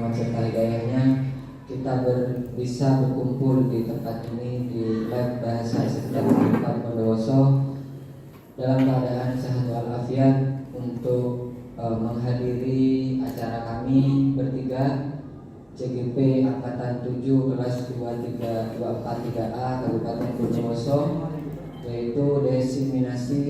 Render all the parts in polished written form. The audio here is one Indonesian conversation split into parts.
rahmat serta hidayahnya kita bisa berkumpul di tempat ini di lab bahasa Islam Bondowoso dalam keadaan sehat walafiat untuk menghadiri acara kami bertiga CGP Angkatan 7 kelas 243A Kabupaten Bondowoso, yaitu desiminasi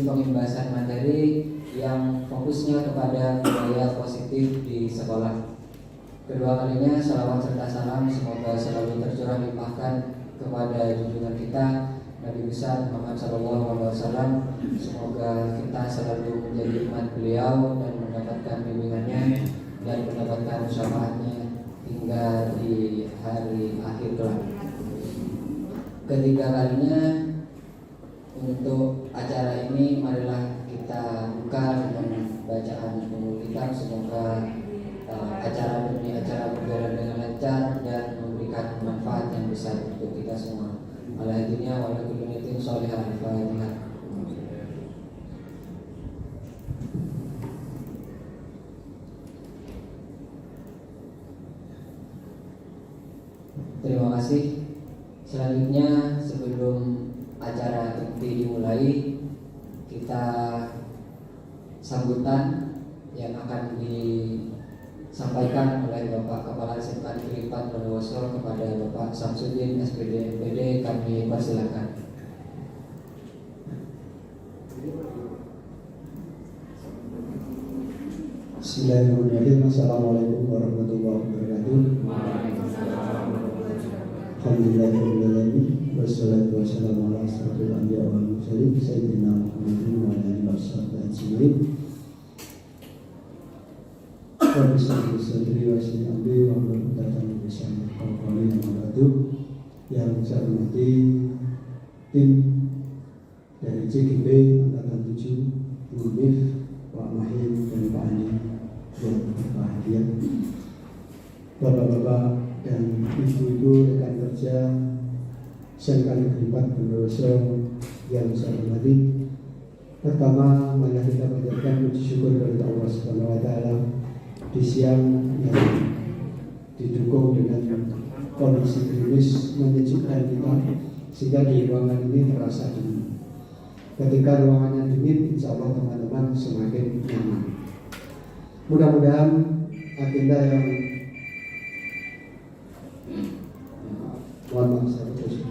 pengimbasan materi yang fokusnya kepada budaya positif di sekolah. Kedua kalinya salawat serta salam semoga selalu tercurah limpahkan kepada junjungan kita Nabi besar Muhammad SAW. Semoga kita selalu menjadi umat beliau dan mendapatkan bimbingannya dan mendapatkan syafaatnya hingga di hari akhir kelak. Ketiga kalinya untuk acara ini marilah kita buka dengan bacaan umum kitab. Semoga acara demi acara berjalan dengan lancar dan memberikan manfaat yang besar untuk kita semua. Alhamdulillah wa kullu niyatin shalihah al-Fatihah. Terima kasih. Selanjutnya sebelum acara inti dimulai, kita sambutan yang akan disampaikan oleh Bapak Kepala SMK Negeri 4 Bondowoso kepada Bapak Samsudin SPD MPD. Kami persilakan. Bismillahirrahmanirrahim. Assalamualaikum warahmatullahi wabarakatuh. Alhamdulillahirrahmanirrahim. Wassalatu wassalamu ala asyrafil anbiya'i wal mursalin sayyidina Muhammadin wa ala alihi washabihi ajmain. Rabbi shrah li sadri wa yassir li amri wahlul 'uqdatam min lisani yafqahu qawli. Amma ba'du. Yang saya hormati tim dari CGP Angkatan 7, Bu Mif, Pak Mahim dan Pak Andi yang berbahagia, Bapak-bapak dan ibu-ibu rekan kerja SMK Negeri 4 Bondowoso yang saya hormati. Pertama, mari kita panjatkan puji syukur kepada Allah Subhanahu wa taala di siang yang didukung dengan kondisi gerimis menyejukkan kita sehingga di ruangan ini terasa dingin. Ketika ruangannya dingin, insya Allah teman-teman semakin nyaman. Mudah-mudahan agenda yang mohon maaf saya putus.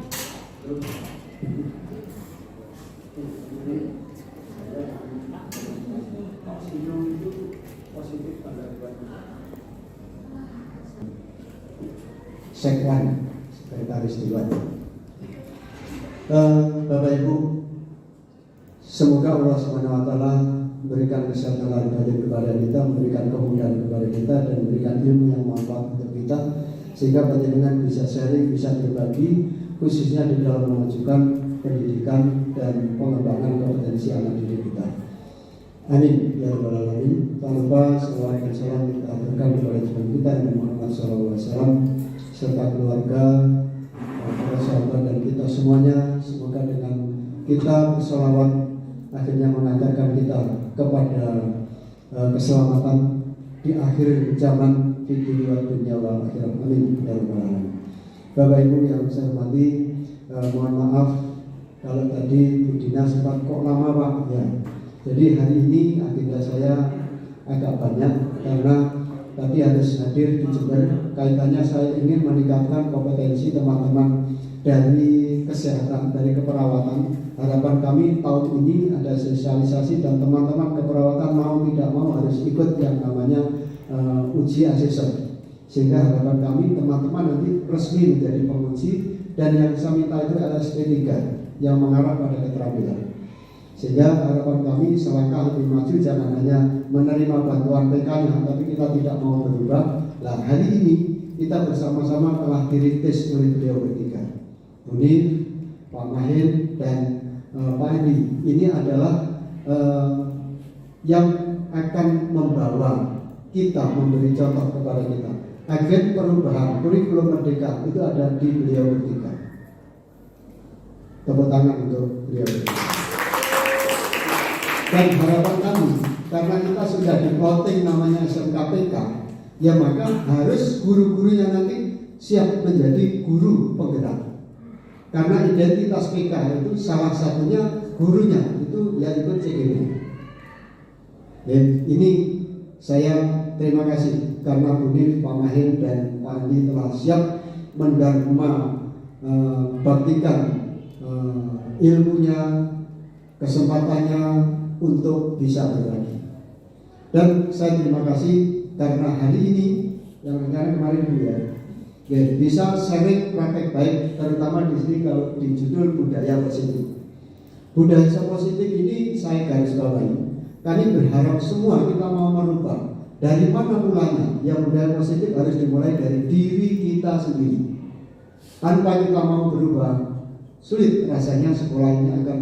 Sekwan, Sekretaris Dewan. Bapak Ibu, semoga Allah SWT memberikan kesehatan lahir batin kepada kita, memberikan kemudahan kepada kita, dan memberikan ilmu yang manfaat untuk kita, sehingga panjenengan bisa sharing, bisa berbagi, khususnya di dalam memajukan pendidikan dan pengembangan kompetensi anak didik kita. Amin ya rabbal alamin. Tak lupa salawat dan salam kita aturkan kepada Tuhan kita Nabi Muhammad SAW serta keluarga, para sahabat dan kita semuanya. Semoga dengan kita bersalawat akhirnya mengantarkan kita kepada keselamatan di akhir zaman di dunia wal akhirat. Amin ya rabbal alamin. Bapak Ibu yang saya hormati, mohon maaf kalau tadi Bu Dina sempat kok lama Pak ya. Jadi hari ini agenda saya agak banyak karena tadi harus hadir di Jember. Kaitannya saya ingin meningkatkan kompetensi teman-teman dari kesehatan, dari keperawatan. Harapan kami tahun ini ada sosialisasi dan teman-teman keperawatan mau tidak mau harus ikut yang namanya uji asesor. Sehingga harapan kami teman-teman nanti resmi menjadi penguji, dan yang saya minta itu LSP3 yang mengarah pada keterampilan. Sehingga harapan kami selangkah lebih maju, jangan hanya menerima bantuan PK-nya, tapi kita tidak mau berubah. Nah, hari ini kita bersama-sama telah dirintis oleh beliau bertiga, Munif, Pak Mahir, dan Pak Edi. Ini adalah yang akan membawa kita, memberi contoh kepada kita. Agen perubahan kurikulum merdeka itu ada di beliau bertiga. Tepuk tangan untuk beliau bertiga. Dan harapan kami karena kita sudah di plotting namanya SMKPK, ya maka harus guru-gurunya nanti siap menjadi guru penggerak. Karena identitas PK itu salah satunya gurunya itu ya ikut CGP. Ya, ini saya terima kasih karena Bu Nif, Pak Mahir dan Pak Andi telah siap mendarma baktikan ilmunya, kesempatannya untuk bisa berbagi. Dan saya terima kasih karena hari ini yang rencana kemarin Bu ya, bisa sharing praktek baik, terutama di sini kalau di judul budaya positif. Budaya positif ini saya garis bawahi. Kami berharap semua kita mau merubah. Dari mana mulanya? Yang budaya positif harus dimulai dari diri kita sendiri. Tanpa kita mau berubah, sulit rasanya sekolah ini akan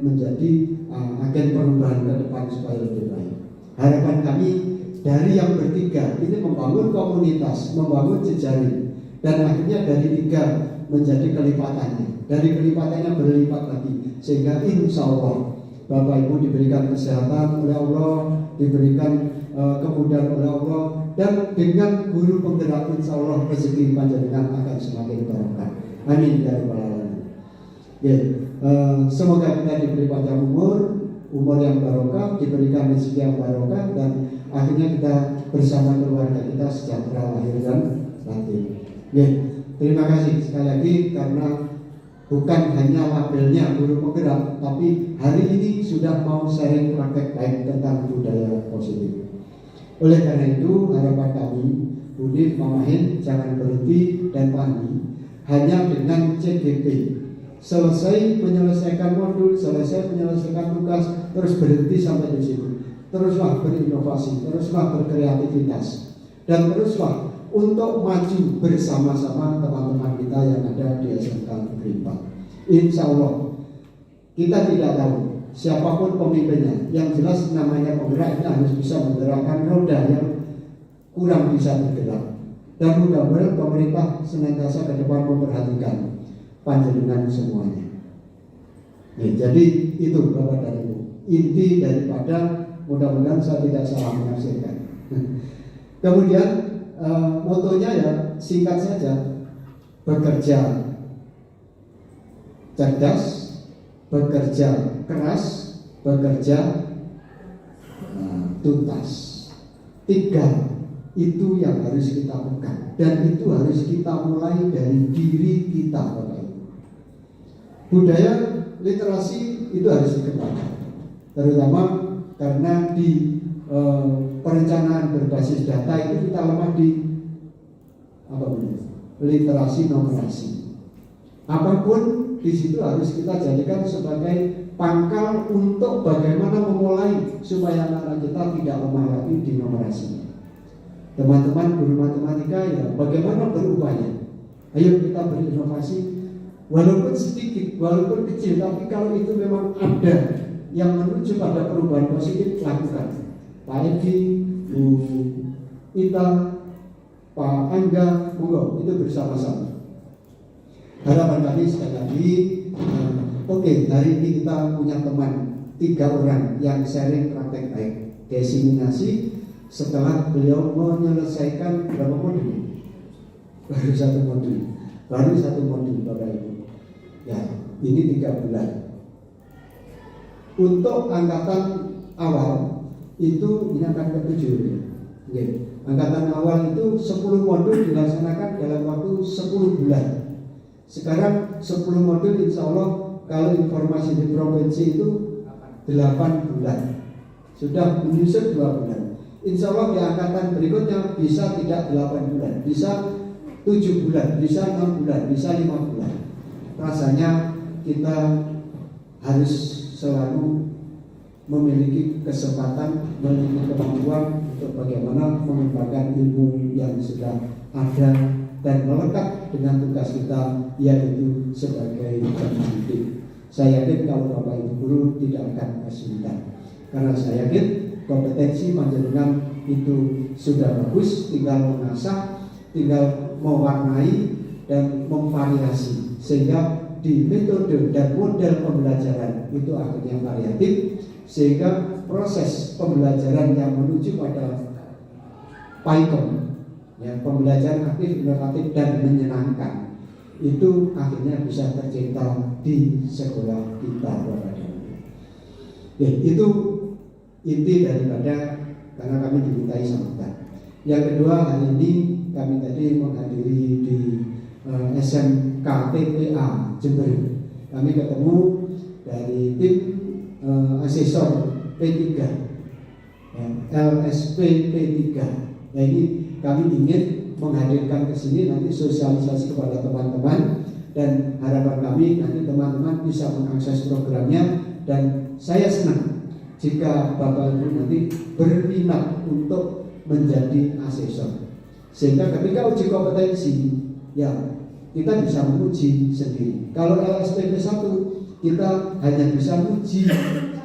menjadi agen perubahan ke depan supaya lebih baik. Harapan kami dari yang bertiga ini membangun komunitas, membangun jejaring, dan akhirnya dari 3 menjadi kelipatannya, dari kelipatannya berlipat lagi, sehingga insya Allah Bapak Ibu diberikan kesehatan oleh Allah, diberikan kemudahan oleh Allah, dan dengan guru penggerak insya Allah rezeki panjenengan akan semakin barokah. Amin ya rabbal alamin. Semoga kita diberi panjang umur yang barokah, diberikan rezeki yang barokah, dan akhirnya kita bersama keluarga kita sejahtera lahir dan batin. Terima kasih sekali lagi karena bukan hanya labelnya guru penggerak, tapi hari ini sudah mau sharing praktek baik tentang budaya positif. Oleh karena itu harapan kami, Bu Nif, Pak Mahir, jangan berhenti dan Pandi hanya dengan CGP. Selesai menyelesaikan modul, selesai menyelesaikan tugas, terus berhenti sampai di situ. Teruslah berinovasi, teruslah berkreativitas, dan teruslah untuk maju bersama-sama teman-teman kita yang ada di SMK Negeri 4. Insya Allah kita tidak tahu siapapun pemimpinnya, yang jelas namanya penggerak ini harus bisa menggerakkan roda yang kurang bisa bergerak. Dan mudah-mudahan pemerintah senantiasa ke depan memperhatikan panjenengan semuanya. Jadi itu Bapak dan Ibu, inti daripada, mudah-mudahan saya tidak salah menafsirkan. Kemudian motonya ya singkat saja, bekerja cerdas, bekerja keras, bekerja tuntas. 3 itu yang harus kita pegang, dan itu harus kita mulai dari diri kita, Bapak Ibu. Budaya literasi itu harus dikembangkan, terutama karena di perencanaan berbasis data itu kita lemah di literasi numerasi. Apapun di situ harus kita jadikan sebagai pangkal untuk bagaimana memulai supaya anak-anak kita tidak lemah lagi di numerasi. Teman-teman guru matematika ya bagaimana berupaya. Ayo kita berinovasi, walaupun sedikit, walaupun kecil, tapi kalau itu memang ada yang menuju pada perubahan positif, lakukan. Pak Edi, Bu Ita, Pak Angga, monggo itu bersama-sama. Harapan kami sekali lagi, oke, hari ini kita punya teman 3 orang yang sharing praktek baik, diseminasi. Setelah beliau menyelesaikan berapa modul? Baru 1 modul. Baru 1 modul Bapak Ibu. Ya, ini 3 bulan. Untuk angkatan awal itu ini angkatan ke-7 ya. Angkatan awal itu 10 modul dilaksanakan dalam waktu 10 bulan. Sekarang 10 modul insya Allah kalau informasi di provinsi itu 8 bulan. Sudah menyusut 2 bulan. Insya Allah di angkatan berikutnya bisa tidak 8 bulan, bisa 7 bulan, bisa 6 bulan, bisa 5 bulan. Rasanya kita harus selalu memiliki kesempatan, memiliki kemampuan untuk bagaimana mengembangkan ilmu yang sudah ada dan melekat dengan tugas kita, yaitu sebagai pendidik. Saya yakin kalau Bapak Ibu guru tidak akan kesulitan, karena saya yakin kompetensi panjenengan itu sudah bagus, tinggal mengasah, tinggal mewarnai dan memvariasi, sehingga di metode dan model pembelajaran itu akhirnya variatif, sehingga proses pembelajaran yang menuju pada PAIKOM, ya, pembelajaran aktif, inovatif dan menyenangkan, itu akhirnya bisa tercipta di sekolah kita, Bapak dan Ibu. Ya, itu inti daripada, karena kami dimintai sambutan. Yang kedua, hari ini kami tadi menghadiri di SMKTPA Jember. Kami ketemu dari tim asesor P3, ya, LSP P3. Nah, ini kami ingin menghadirkan ke sini nanti sosialisasi kepada teman-teman, dan harapan kami nanti teman-teman bisa mengakses programnya. Dan saya senang jika Bapak Ibu nanti berminat untuk menjadi asesor, sehingga ketika uji kompetensi, ya, kita bisa menguji sendiri. Kalau LSPP 1 kita hanya bisa uji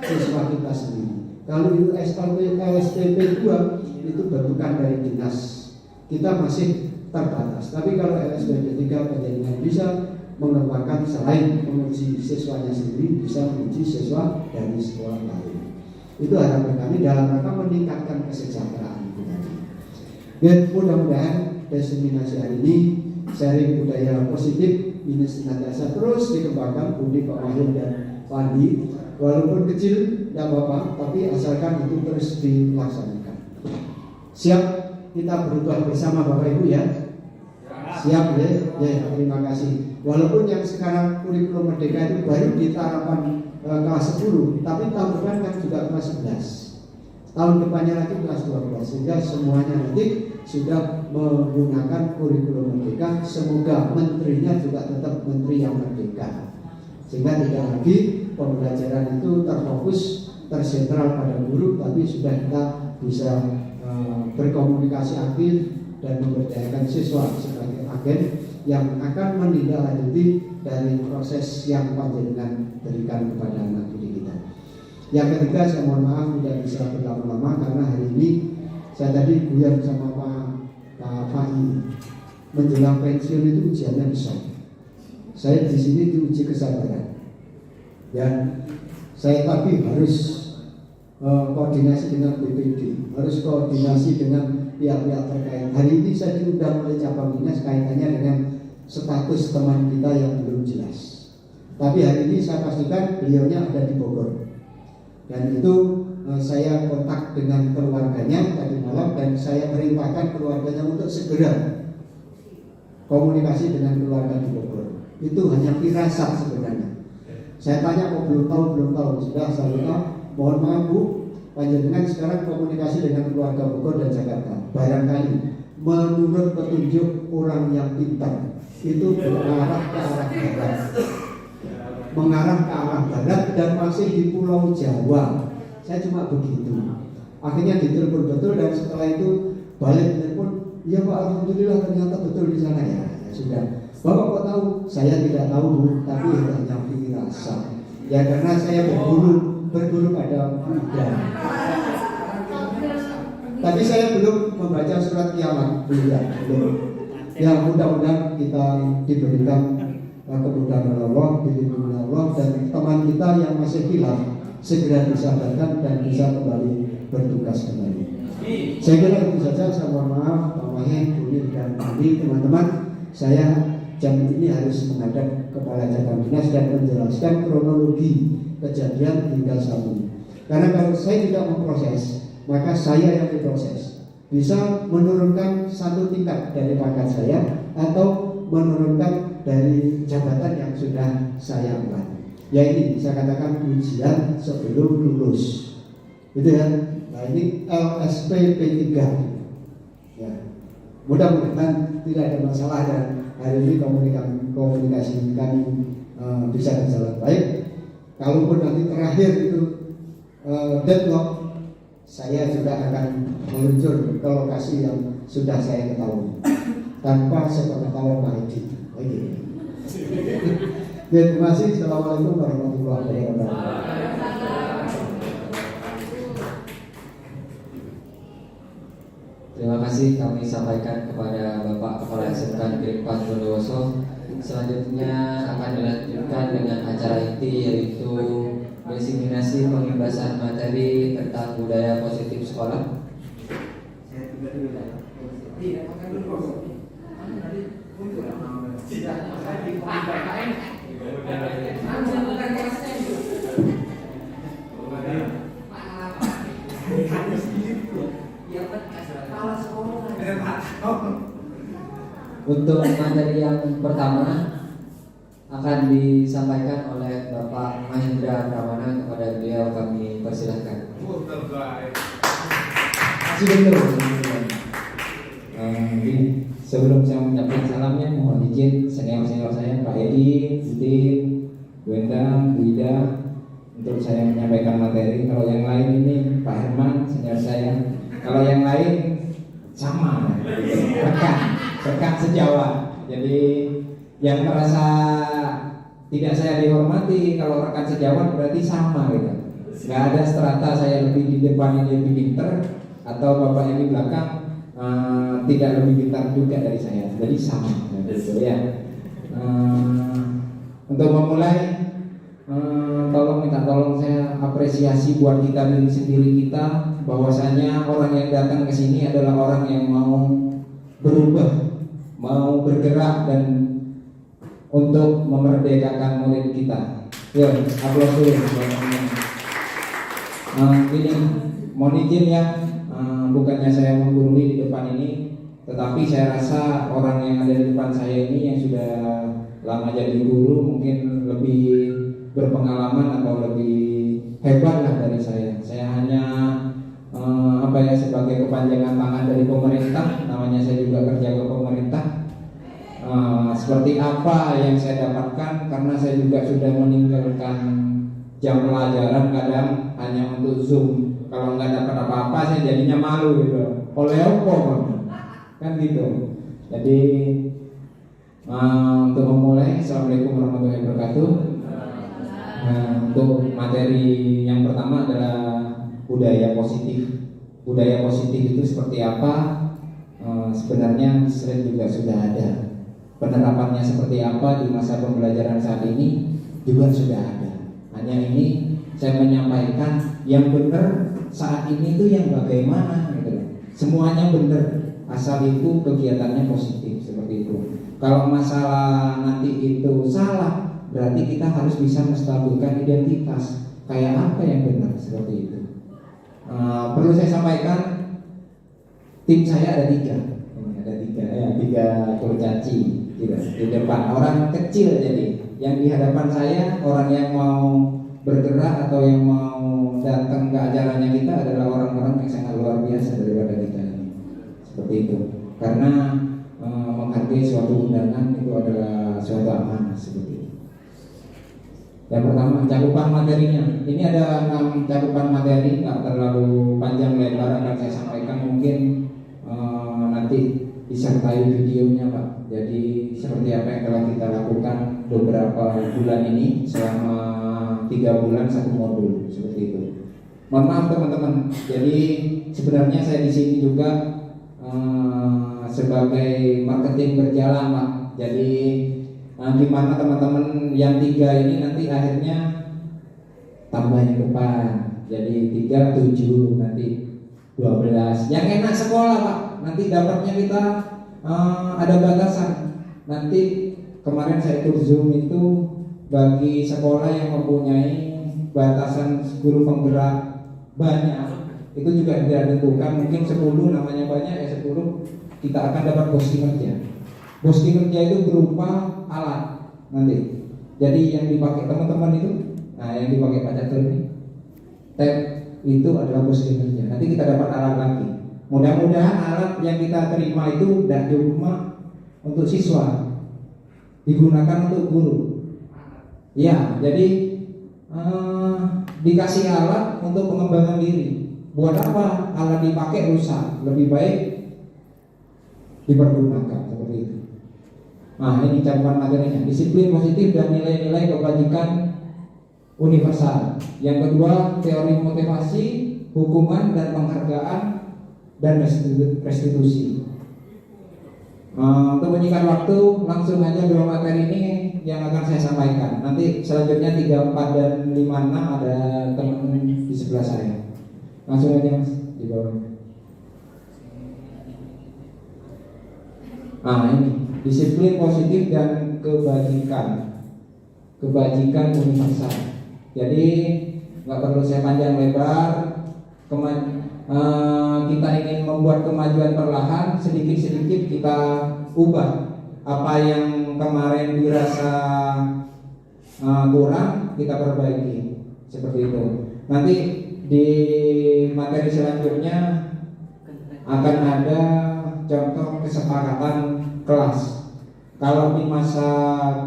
siswa kita sendiri. Kalau itu LSPP 2 itu bentukan dari dinas, kita masih terbatas. Tapi kalau LSPP 3 penjaringan bisa mengembangkan, selain menguji siswanya sendiri, bisa menguji siswa dari sekolah lain. Itu harapan kami dalam rangka meningkatkan kesejahteraan itu tadi. Dan mudah-mudahan diseminasi hari ini, sharing budaya positif ini senantiasa terus dikembangkan. Budi, Pak Mahir dan Pak Andi, walaupun kecil tidak apa-apa, tapi asalkan itu terus dilaksanakan. Siap kita berubah bersama Bapak Ibu ya? Siap ya? Ya, terima kasih. Walaupun yang sekarang kurikulum merdeka itu baru di tahapan kelas 10, tapi tahun depan kan juga kelas 11. Tahun depannya lagi kelas 12, sehingga semuanya nanti sudah menggunakan kurikulum merdeka. Semoga menterinya juga tetap menteri yang merdeka, sehingga tidak lagi pembelajaran itu terfokus, tersentral pada guru, tapi sudah kita bisa berkomunikasi aktif dan memberdayakan siswa sebagai agen yang akan menindaklanjuti dari proses yang panjenengan berikan kepada anak didik kita. Yang ketiga, saya mohon maaf tidak bisa berlama-lama karena hari ini saya tadi guyon sama Pak Fai. Menjelang pensiun itu ujiannya besar. Saya di sini diuji kesabaran. Dan saya tadi harus koordinasi dengan BPD, harus koordinasi dengan pihak-pihak terkait. Hari ini saya diundang oleh cabang dinas kaitannya dengan status teman kita yang belum jelas. Tapi hari ini saya pastikan beliaunya ada di Bogor. Dan itu saya kontak dengan keluarganya tadi malam, dan saya perintahkan keluarganya untuk segera komunikasi dengan keluarga di Bogor. Itu hanya firasat sebenarnya. Saya tanya kok belum tahu. Sudah saya bilang, mohon maaf Bu, panjenengan sekarang komunikasi dengan keluarga Bogor dan Jakarta. Barangkali menurut petunjuk orang yang pintar itu mengarah ke arah barat dan masih di Pulau Jawa. Saya cuma begitu. Akhirnya ditelepon betul, dan setelah itu balik telepon, ya Pak, alhamdulillah ternyata betul di sana ya. Ya sudah. Bapak kok tahu? Saya tidak tahu Bu, tapi hanya firasat. Ya karena saya berguru pada Buddha. Tapi saya belum membaca surat kiamat, belum. Ya mudah-mudahan kita diberikan kemudahan Allah, dilindungi Allah, dan teman kita yang masih hilang segera disadarkan dan bisa kembali bertugas kembali. Saya kira itu saja. Saya mohon maaf Pak Mahir, Budi dan Andi, teman-teman. Saya jam ini harus menghadap kepala cabang dinas dan menjelaskan kronologi kejadian hingga saat ini. Karena kalau saya tidak memproses, maka saya yang diproses. Bisa menurunkan satu tingkat dari pangkat saya, atau menurunkan dari jabatan yang sudah saya buat. Ya ini saya katakan ujian sebelum lulus. Gitu ya. Nah ini LSP P3. Ya. Mudah-mudahan tidak ada masalah, dan hari ini komunikasi kami bisa berjalan baik. Kalaupun nanti terakhir itu deadlock, saya juga akan meluncur ke lokasi yang sudah saya ketahui tanpa sepengetahuan Pak Edi. Oke. Terima kasih. Assalamualaikum warahmatullahi wabarakatuh. Terima kasih kami sampaikan kepada Bapak Kepala SMK Negeri 4 Bondowoso. Selanjutnya akan dilanjutkan dengan acara inti, yaitu diseminasi pengimbasan materi tentang budaya positif sekolah. Untuk materi yang pertama akan disampaikan oleh Bapak Mahendra Pramana. Kepada beliau kami persilahkan. Sebelum saya menyampaikan salamnya, mohon izin senior-senior saya, Pak Edi, Udin, Bu Endang, Bu Ida, untuk saya menyampaikan materi. Kalau yang lain ini Pak Herman, senior saya. Kalau yang lain sama, rekan sejawat. Jadi yang merasa tidak saya dihormati, kalau rekan sejawat berarti sama gitu. Gak ada strata saya lebih di depan ini lebih pinter, atau bapak yang di belakang tidak lebih pintar juga dari saya. Jadi sama gitu ya. Untuk memulai, minta tolong saya apresiasi buat kita diri sendiri kita, bahwasanya orang yang datang ke sini adalah orang yang mau berubah, mau bergerak dan untuk memerdekakan murid kita. Ya, aplaus dulu. Ini mohon izin ya, bukannya saya menggurui di depan ini, tetapi saya rasa orang yang ada di depan saya ini yang sudah lama jadi guru mungkin lebih berpengalaman atau lebih hebat lah dari saya. Saya hanya sebagai kepanjangan tangan dari pemerintah, namanya saya juga kerja ke pemerintah. Seperti apa yang saya dapatkan, karena saya juga sudah meninggalkan jam pelajaran kadang hanya untuk Zoom. Kalau nggak dapat apa-apa saya jadinya malu gitu. Oleh apa kan gitu. Jadi untuk memulai, Assalamualaikum warahmatullahi wabarakatuh. Untuk materi yang pertama adalah budaya positif. Budaya positif itu seperti apa? Sebenarnya di slide juga sudah ada. Penerapannya seperti apa di masa pembelajaran saat ini juga sudah ada. Hanya ini saya menyampaikan yang benar saat ini itu yang bagaimana gitu. Semuanya benar, asal itu kegiatannya positif seperti itu. Kalau masalah nanti itu salah, berarti kita harus bisa menstabilkan identitas. Kayak apa yang benar seperti itu. Perlu saya sampaikan, tim saya ada tiga kurcaci di depan, orang kecil. Jadi yang di hadapan saya orang yang mau bergerak atau yang mau datang ke acaranya kita adalah orang-orang yang sangat luar biasa daripada kita ini. Seperti itu. Karena menghargai suatu undangan itu adalah suatu amanah seperti itu. Yang pertama, cakupan materinya. Ini ada 6 cakupan materi, nggak terlalu panjang lebar akan saya sampaikan, mungkin nanti disertai videonya Pak. Jadi seperti apa yang telah kita lakukan beberapa bulan ini selama 3 bulan 1 modul seperti itu. Mohon maaf teman-teman. Jadi sebenarnya saya di sini juga sebagai marketing berjalan Pak. Jadi gimana teman-teman yang 3 ini nanti akhirnya tambah yang depan. Jadi 3, 7, nanti 12. Yang enak sekolah Pak. Nanti dapatnya kita ada batasan. Nanti kemarin saya ikut Zoom itu bagi sekolah yang mempunyai batasan guru penggerak banyak, itu juga tidak ditentukan. Mungkin 10 namanya banyak ya 10, kita akan dapat bos kinerja. Bos kinerja itu berupa alat nanti. Jadi yang dipakai teman-teman itu, yang dipakai Pak Catur ini, tab itu adalah bos kinerja. Nanti kita dapat alat lagi. Mudah-mudahan alat yang kita terima itu tidak cuma untuk siswa, digunakan untuk guru. Ya, jadi dikasih alat untuk pengembangan diri. Buat apa? Alat dipakai rusak, lebih baik dipergunakan seperti itu. Nah, ini cakupan materinya. Disiplin positif dan nilai-nilai kebajikan universal. Yang kedua, teori motivasi, hukuman dan penghargaan dan restitusi. Untuk menyingkat waktu, langsung aja 2 materi ini yang akan saya sampaikan. Nanti selanjutnya 3, 4, dan 5, 6 ada teman di sebelah saya. Langsung aja Mas, di bawah. Ini disiplin positif dan kebajikan universal. Jadi nggak perlu saya panjang lebar. Kita ingin membuat kemajuan perlahan, sedikit-sedikit kita ubah apa yang kemarin dirasa kurang, kita perbaiki seperti itu. Nanti di materi selanjutnya akan ada contoh kesepakatan kelas. Kalau di masa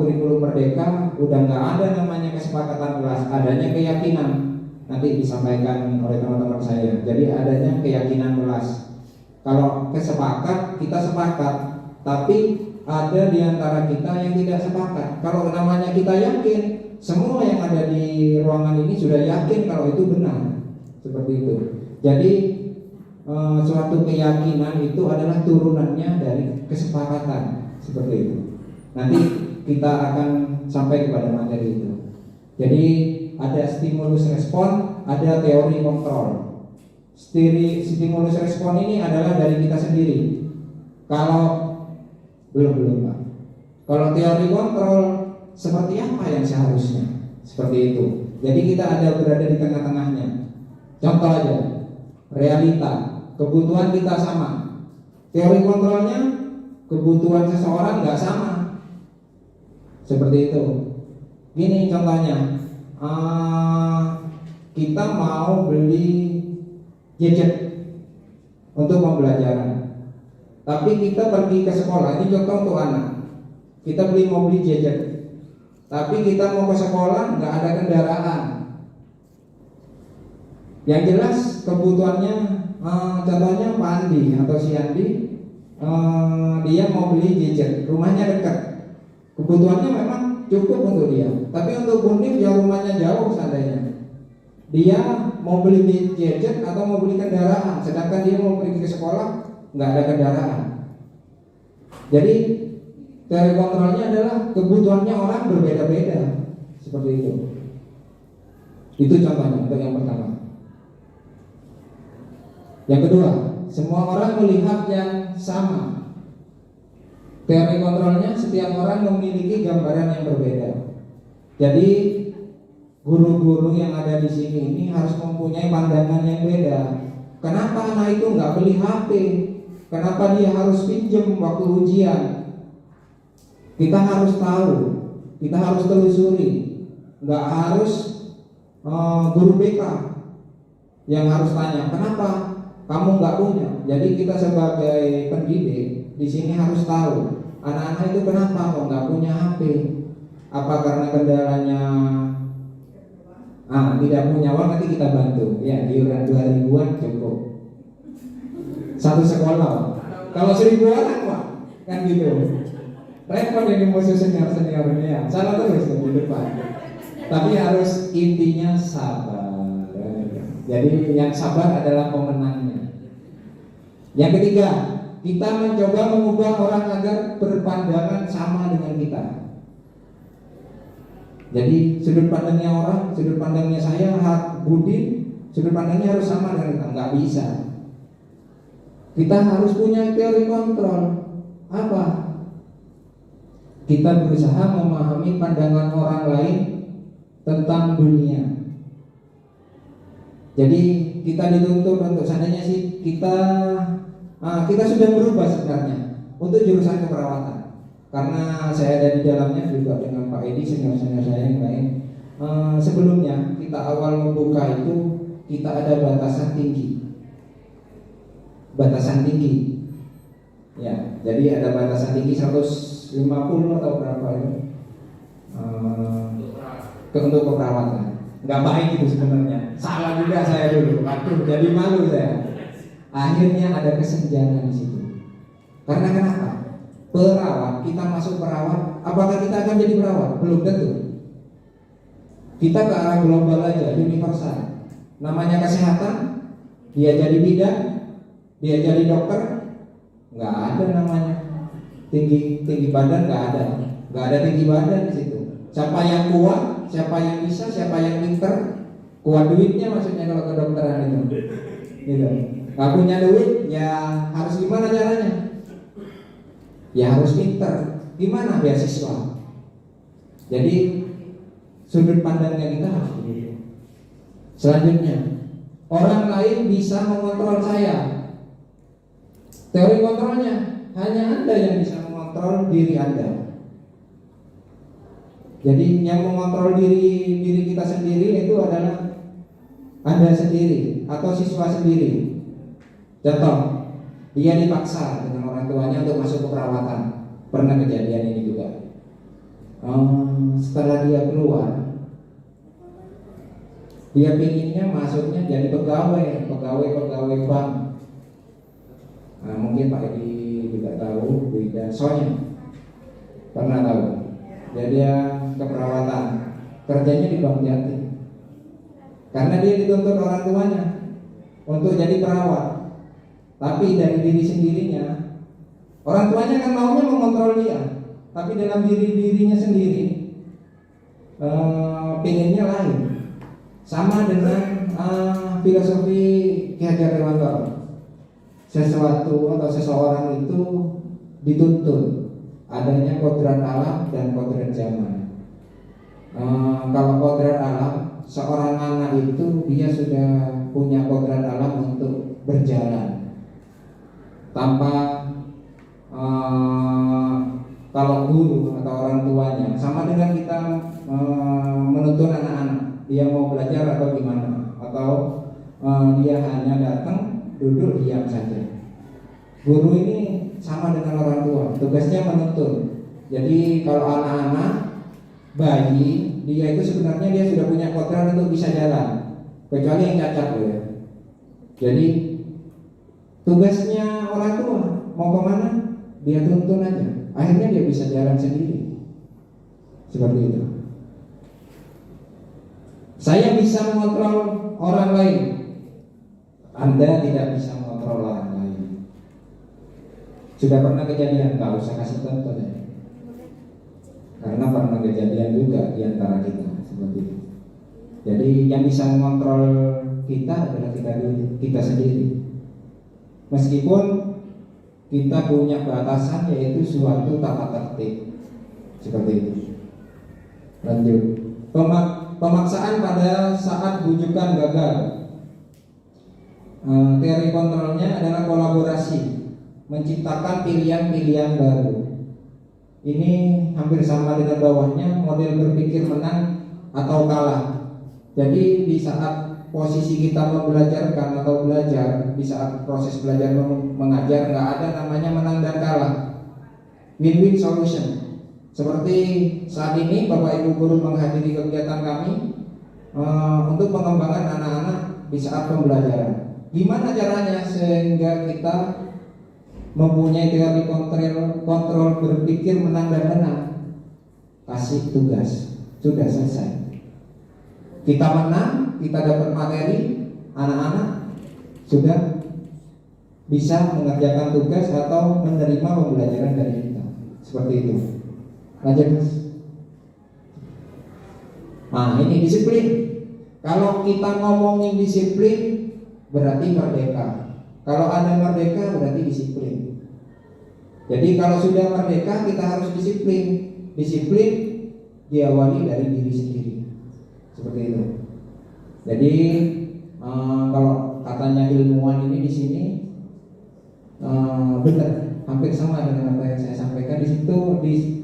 kurikulum merdeka udah nggak ada namanya kesepakatan kelas, adanya keyakinan. Nanti disampaikan oleh teman-teman saya. Jadi adanya keyakinan kelas. Kalau kesepakat, kita sepakat, tapi ada di antara kita yang tidak sepakat. Kalau namanya kita yakin, semua yang ada di ruangan ini sudah yakin kalau itu benar. Seperti itu. Jadi suatu keyakinan itu adalah turunannya dari kesepakatan. Seperti itu. Nanti kita akan sampai kepada materi itu. Jadi ada stimulus respon, ada teori kontrol. Stimulus respon ini adalah dari kita sendiri. Kalau belum Pak. Kalau teori kontrol seperti apa yang seharusnya? Seperti itu. Jadi kita ada berada di tengah-tengahnya. Contoh aja, realita, kebutuhan kita sama. Teori kontrolnya, kebutuhan seseorang nggak sama. Seperti itu. Gini contohnya, kita mau beli gadget untuk pembelajaran, tapi kita pergi ke sekolah. Ini contoh untuk anak. Kita mau beli gadget, tapi kita mau ke sekolah nggak ada kendaraan. Yang jelas kebutuhannya, contohnya Pak Andi atau si Andi, dia mau beli gadget, rumahnya dekat. Kebutuhannya memang cukup untuk dia. Tapi untuk Bunif yang rumahnya jauh seandainya, dia mau beli gadget atau mau beli kendaraan, sedangkan dia mau pergi ke sekolah nggak ada kendaraan. Jadi teori kontrolnya adalah kebutuhannya orang berbeda-beda. Seperti itu. Itu contohnya untuk yang pertama. Yang kedua, semua orang melihat yang sama. Teori kontrolnya setiap orang memiliki gambaran yang berbeda. Jadi guru-guru yang ada di sini ini harus mempunyai pandangan yang beda. Kenapa anak itu nggak beli HP? Kenapa dia harus pinjam waktu ujian? Kita harus tahu, kita harus telusuri. Nggak harus guru BK yang harus tanya, kenapa kamu nggak punya? Jadi kita sebagai pendidik di sini harus tahu anak-anak itu kenapa kok nggak punya HP? Apa karena kendalanya tidak punya uang? Nanti kita bantu. Ya, iuran 2.000-an cukup. Satu sekolah. Kalau 1.000 orang Pak, kan gitu. Repot ini musuh senior ini ya. Salah terus di depan. Tapi harus intinya sabar. Jadi yang sabar adalah pemenangnya. Yang ketiga, kita mencoba mengubah orang agar berpandangan sama dengan kita. Jadi sudut pandangnya orang, sudut pandangnya saya, Budin, sudut pandangnya harus sama dengan kita. Nggak bisa. Kita harus punya teori kontrol. Apa? Kita berusaha memahami pandangan orang lain tentang dunia. Jadi kita dituntut untuk seandainya sih kita sudah berubah sebenarnya untuk jurusan keperawatan. Karena saya ada di dalamnya juga dengan Pak Edi, senior-senior saya yang lain. Sebelumnya kita awal membuka itu kita ada batasan tinggi. Batasan tinggi. Ya, jadi ada batasan tinggi 150 atau berapa itu untuk keperawatan. Nggak baik itu sebenarnya. Salah juga saya dulu. Waduh, jadi malu saya. Akhirnya ada kesenjangan di situ. Karena kenapa? Perawat, kita masuk perawat, apakah kita akan jadi perawat? Belum tentu. Kita ke arah global aja, universal. Namanya kesehatan, dia jadi bidan, dia jadi dokter, nggak ada namanya. tinggi badan nggak ada tinggi badan di situ. Siapa yang kuat, siapa yang bisa, siapa yang pinter, kuat duitnya maksudnya kalau kedokteran itu. Gitu. Nggak punya duit, ya harus gimana caranya? Ya harus pinter. Gimana beasiswa? Jadi sudut pandangnya kita harus begitu. Selanjutnya, orang lain bisa mengontrol saya. Teori kontrolnya, hanya Anda yang bisa mengontrol diri Anda. Jadi yang mengontrol diri kita sendiri itu adalah Anda sendiri atau siswa sendiri. Contoh, dia dipaksa dengan orang tuanya untuk masuk ke perawatan. Pernah kejadian ini juga. Setelah dia keluar, dia pinginnya masuknya jadi pegawai bank. Nah, mungkin Pak Edi juga tahu, Bida Sonya pernah tahu. Jadi dia ke perawatan, kerjanya di Bank Jati. Karena dia dituntut orang tuanya untuk jadi perawat, tapi dari diri sendirinya, orang tuanya kan maunya mengontrol dia, tapi dalam dirinya sendiri pinginnya lain. Sama dengan filosofi Ki Hajar Dewantara. Sesuatu atau seseorang itu dituntut adanya kodrat alam dan kodrat zaman. Kalau kodrat alam, seorang anak itu dia sudah punya kodrat alam untuk berjalan tanpa kalau guru atau orang tuanya sama dengan kita menuntun anak-anak, dia mau belajar atau gimana, atau dia hanya datang duduk diam saja. Guru ini sama dengan orang tua, tugasnya menuntun. Jadi kalau anak-anak bayi, dia itu sebenarnya dia sudah punya kodrat untuk bisa jalan, kecuali yang cacat loh ya. Jadi tugasnya orang tua mau kemana, dia tuntun aja. Akhirnya dia bisa jalan sendiri. Seperti itu. Saya bisa mengontrol orang lain, Anda tidak bisa mengontrol orang lain. Sudah pernah kejadian, nggak usah kasih contoh ya. Karena pernah kejadian juga di antara kita seperti itu. Jadi yang bisa mengontrol kita adalah kita sendiri. Meskipun kita punya batasan, yaitu suatu tata tertib seperti itu. Lanjut. Pemaksaan pada saat bujukan gagal. Teori kontrolnya adalah kolaborasi, menciptakan pilihan-pilihan baru. Ini hampir sama dengan bawahnya, model berpikir menang atau kalah. Jadi di saat posisi kita membelajarkan atau belajar, di saat proses belajar mengajar, nggak ada namanya menang dan kalah. Win-win solution. Seperti saat ini Bapak Ibu guru menghadiri kegiatan kami untuk mengembangkan anak-anak di saat pembelajaran. Gimana caranya sehingga kita mempunyai teori kontrol berpikir menang dan menang? Kasih tugas, sudah selesai. Kita menang, kita dapat materi, anak-anak sudah bisa mengerjakan tugas atau menerima pembelajaran dari kita. Seperti itu. Lanjut Mas. Nah ini disiplin. Kalau kita ngomongin disiplin berarti merdeka. Kalau ada merdeka berarti disiplin. Jadi kalau sudah merdeka kita harus disiplin. Disiplin diawali dari diri sendiri. Seperti itu. Jadi kalau katanya ilmuwan ini di sini benar, hampir sama dengan apa yang saya sampaikan di situ.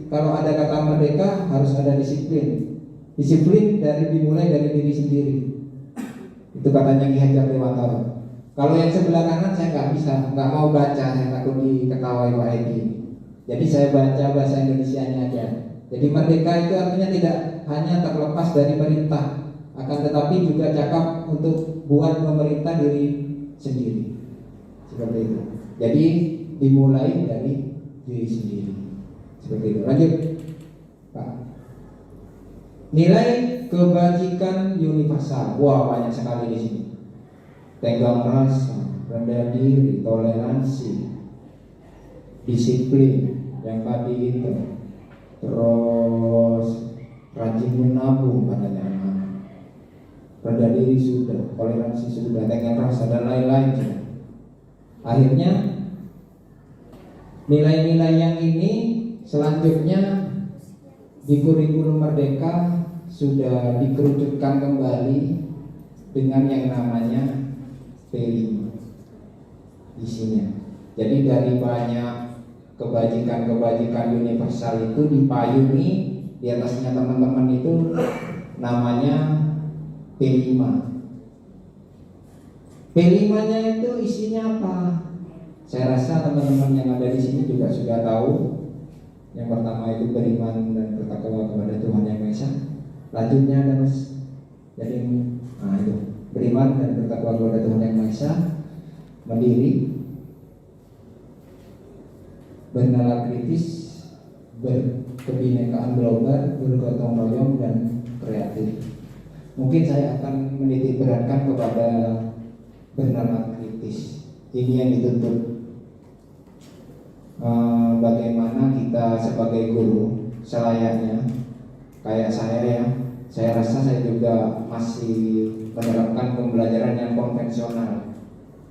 Kalau ada kata merdeka harus ada disiplin. Disiplin dimulai dari diri sendiri. Itu katanya Ki Hajar Dewantara. Kalau yang sebelah kanan saya nggak mau baca, saya takut diketawai Pak Edi. Jadi saya baca bahasa Indonesianya aja. Jadi merdeka itu artinya tidak hanya terlepas dari perintah, akan tetapi juga cakap untuk buat memerintah diri sendiri. Seperti itu. Jadi dimulai dari diri sendiri. Seperti itu. Lanjut Pak. Nilai kebajikan universal. Wah banyak sekali di sini. Tenggang rasa, rendah diri, toleransi, disiplin, yang tadi itu. Terus rajin menabung katanya anak-anak, rendah diri sudah, toleransi sudah, tengah rasa dan lain-lain sudah. Akhirnya nilai-nilai yang ini selanjutnya di kurikulum Merdeka sudah dikerucutkan kembali dengan yang namanya P5 isinya. Jadi dari banyak kebajikan-kebajikan universal itu dipayungi di atasnya teman-teman itu namanya P5. P5-nya itu isinya apa? Saya rasa teman-teman yang ada di sini juga sudah tahu. Yang pertama itu beriman dan bertakwa kepada Tuhan Yang Maha Esa. Lanjutnya ada Mas. Jadi itu beriman dan bertakwa kepada Tuhan Yang Maha Esa, mandiri, bernalar kritis, berkebinekaan global, bergotong royong dan kreatif. Mungkin saya akan menitik beratkan kepada bernalar kritis. Ini yang dituntut. Bagaimana kita sebagai guru selayaknya kayak saya ya, saya rasa saya juga masih menerapkan pembelajaran yang konvensional.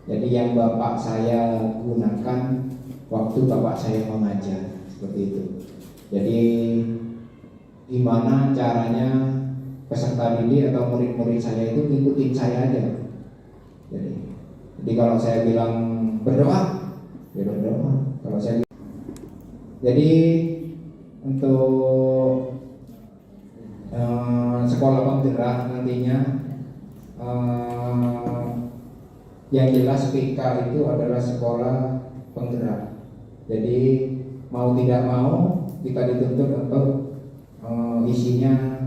Jadi yang bapak saya gunakan waktu bapak saya mengajar, seperti itu. Jadi gimana caranya peserta didik atau murid-murid saya itu ngikutin saya aja. Jadi kalau saya bilang berdoa, ya berdoa. Kalau saya jadi untuk sekolah penggerak nantinya yang jelas PK itu adalah sekolah penggerak. Jadi mau tidak mau kita dituntut untuk isinya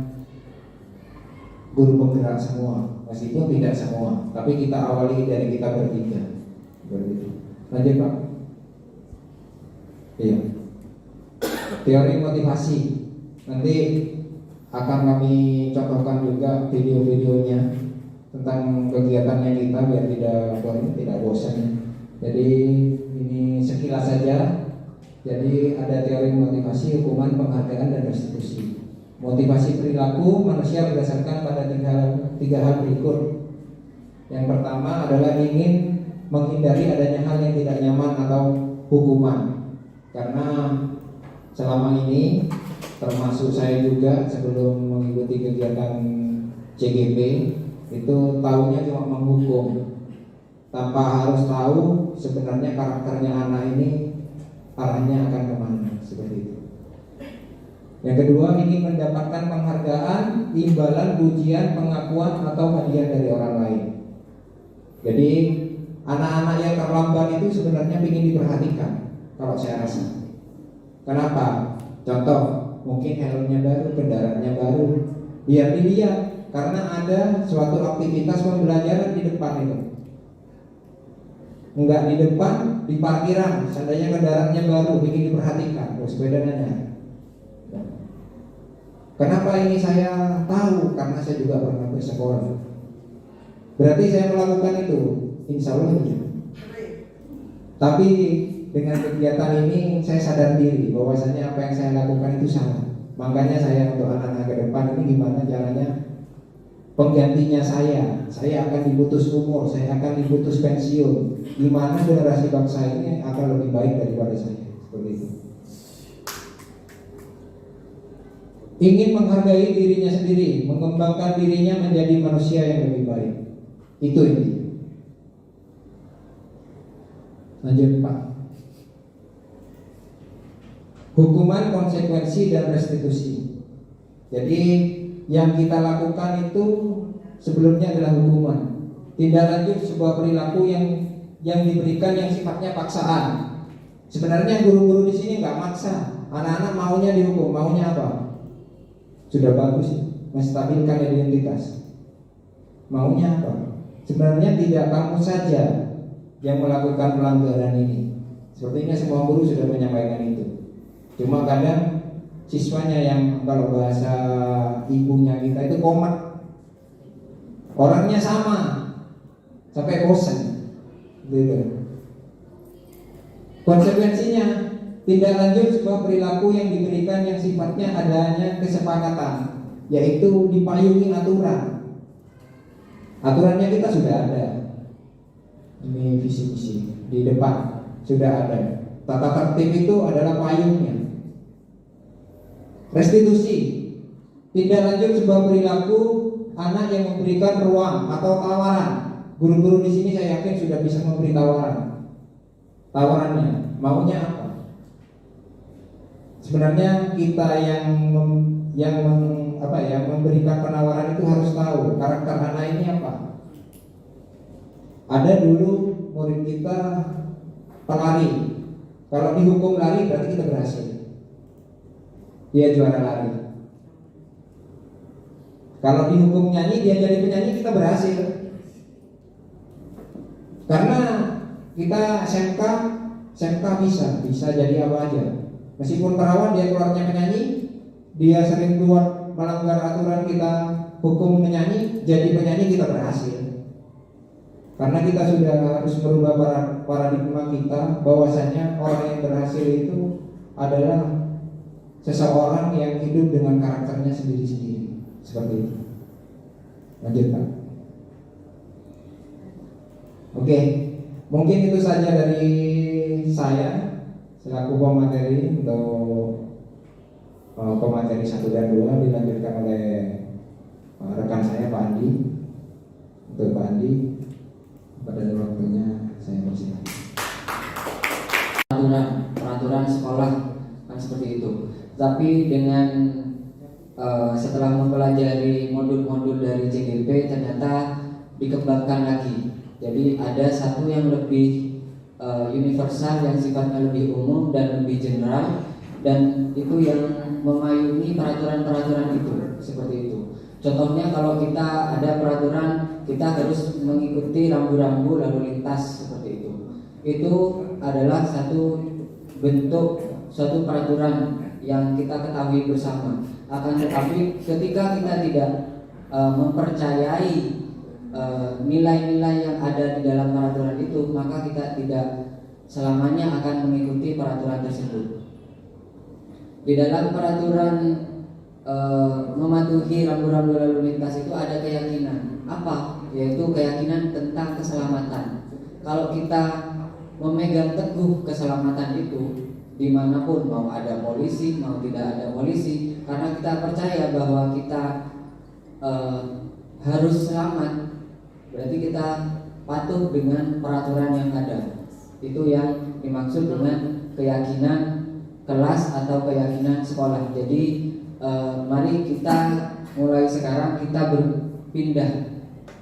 guru penggerak semua, meskipun tidak semua, tapi kita awali dari kita bertiga. Lanjut Pak. Iya. Teori motivasi nanti akan kami contohkan juga video-videonya tentang kegiatannya kita biar tidak bosan. Jadi ini sekilas saja. Jadi ada teori motivasi, hukuman, penghargaan, dan restitusi. Motivasi perilaku manusia berdasarkan pada tiga hal berikut. Yang pertama adalah ingin menghindari adanya hal yang tidak nyaman atau hukuman. Karena selama ini termasuk saya juga sebelum mengikuti kegiatan CGP itu tahunya cuma menghukum tanpa harus tahu sebenarnya karakternya anak ini arahnya akan kemana, seperti itu. Yang kedua, ingin mendapatkan penghargaan, imbalan, pujian, pengakuan atau hadiah dari orang lain. Jadi anak-anak yang terlambat itu sebenarnya ingin diperhatikan. Kalau saya rasa, kenapa? Contoh, mungkin helmnya baru, kendaraannya baru, biar dilihat karena ada suatu aktivitas pembelajaran di depan itu. Enggak di depan, di parkiran, seandainya kendaraannya baru, bikin diperhatikan. Sepedanya. Kenapa ini saya tahu? Karena saya juga pernah bersekolah. Berarti saya melakukan itu, insya Allah iya. Tapi dengan kegiatan ini saya sadar diri bahwasanya apa yang saya lakukan itu salah. Makanya saya untuk anak-anak ke depan ini gimana caranya penggantinya saya akan diputus umur, saya akan diputus pensiun. Gimana generasi bangsa ini akan lebih baik daripada saya, seperti itu. Ingin menghargai dirinya sendiri, mengembangkan dirinya menjadi manusia yang lebih baik. Itu ini. Lanjut Pak. Hukuman, konsekuensi, dan restitusi. Jadi yang kita lakukan itu sebelumnya adalah hukuman. Tindak lanjut sebuah perilaku yang diberikan yang sifatnya paksaan. Sebenarnya guru-guru di sini nggak maksa. Anak-anak maunya dihukum, maunya apa? Sudah bagus, menstabilkan identitas. Maunya apa? Sebenarnya tidak kamu saja yang melakukan pelanggaran ini. Sepertinya semua guru sudah menyampaikan itu. Cuma kadang siswanya yang kalau bahasa ibunya kita itu komat, orangnya sama sampai bosan gitu. Konsekuensinya tindak lanjut sebuah perilaku yang diberikan yang sifatnya adanya kesepakatan, yaitu dipayungi aturan. Aturannya kita sudah ada. Ini visi-visi di depan sudah ada. Tata tertib itu adalah payungnya. Restitusi, tindak lanjut sebuah perilaku anak yang memberikan ruang atau tawaran. Guru-guru di sini saya yakin sudah bisa memberi tawaran. Tawarannya maunya apa? Sebenarnya kita yang memberikan penawaran itu harus tahu karakter anak ini apa. Ada dulu murid kita pelari. Kalau dihukum lari berarti kita berhasil. Dia juara lari. Kalau dihukum nyanyi, dia jadi penyanyi, kita berhasil. Karena kita SMK bisa jadi apa aja. Meskipun perawan, dia keluarnya penyanyi, dia sering keluar melanggar aturan kita hukum menyanyi, jadi penyanyi, kita berhasil. Karena kita sudah harus merubah paradigma kita bahwasanya orang yang berhasil itu adalah seseorang yang hidup dengan karakternya sendiri-sendiri. Seperti itu. Lanjut Pak. Oke, mungkin itu saja dari saya selaku pemateri untuk pemateri 1 dan 2 dilanjutkan oleh rekan saya Pak Andi. Untuk Pak Andi, pada waktunya saya persilakan. Peraturan sekolah kan seperti itu. Tapi dengan setelah mempelajari modul-modul dari CGP ternyata dikembangkan lagi. Jadi ada satu yang lebih universal, yang sifatnya lebih umum dan lebih general, dan itu yang memayungi peraturan-peraturan itu, seperti itu. Contohnya kalau kita ada peraturan kita harus mengikuti rambu-rambu lalu lintas, seperti itu. Itu adalah satu bentuk suatu peraturan yang kita ketahui bersama. Akan tetapi ketika kita tidak mempercayai nilai-nilai yang ada di dalam peraturan itu, maka kita tidak selamanya akan mengikuti peraturan tersebut. Di dalam peraturan mematuhi rambu-rambu lalu lintas itu ada keyakinan. Apa? Yaitu keyakinan tentang keselamatan. Kalau kita memegang teguh keselamatan itu, dimanapun, mau ada polisi, mau tidak ada polisi, karena kita percaya bahwa kita harus selamat, berarti kita patuh dengan peraturan yang ada. Itu yang dimaksud dengan keyakinan kelas atau keyakinan sekolah. Jadi mari kita mulai sekarang kita berpindah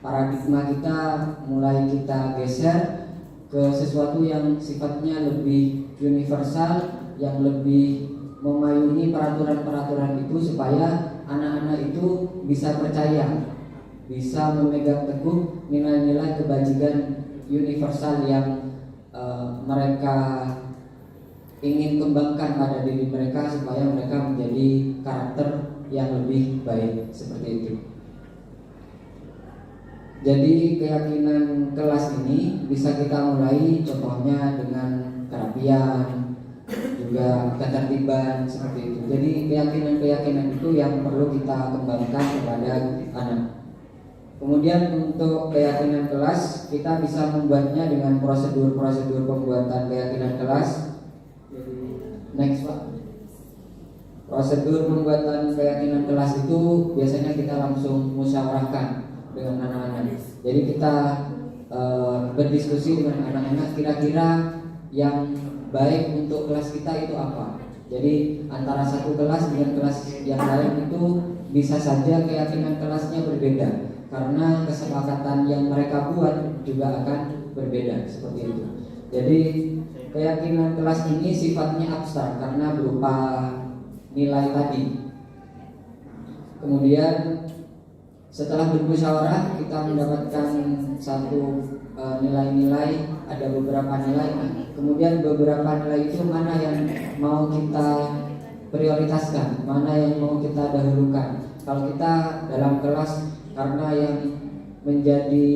paradigma kita, mulai kita geser ke sesuatu yang sifatnya lebih universal, yang lebih memayungi peraturan-peraturan itu, supaya anak-anak itu bisa percaya, bisa memegang teguh nilai-nilai kebajikan universal yang mereka ingin kembangkan pada diri mereka, supaya mereka menjadi karakter yang lebih baik, seperti itu. Jadi keyakinan kelas ini bisa kita mulai contohnya dengan kerapian, juga ketertiban, seperti itu. Jadi keyakinan-keyakinan itu yang perlu kita kembangkan kepada anak. Kemudian untuk keyakinan kelas, kita bisa membuatnya dengan prosedur-prosedur pembuatan keyakinan kelas. Next Pak. Prosedur pembuatan keyakinan kelas itu biasanya kita langsung musyawarahkan dengan anak-anak. Jadi kita berdiskusi dengan anak-anak, kira-kira yang baik untuk kelas kita itu apa. Jadi antara satu kelas dengan kelas yang lain itu bisa saja keyakinan kelasnya berbeda, karena kesepakatan yang mereka buat juga akan berbeda, seperti itu. Jadi keyakinan kelas ini sifatnya abstrak karena berupa nilai tadi. Kemudian setelah bermusyawarah kita mendapatkan satu nilai-nilai, ada beberapa nilai. Kemudian beberapa nilai itu mana yang mau kita prioritaskan, mana yang mau kita dahulukan. Kalau kita dalam kelas, karena yang menjadi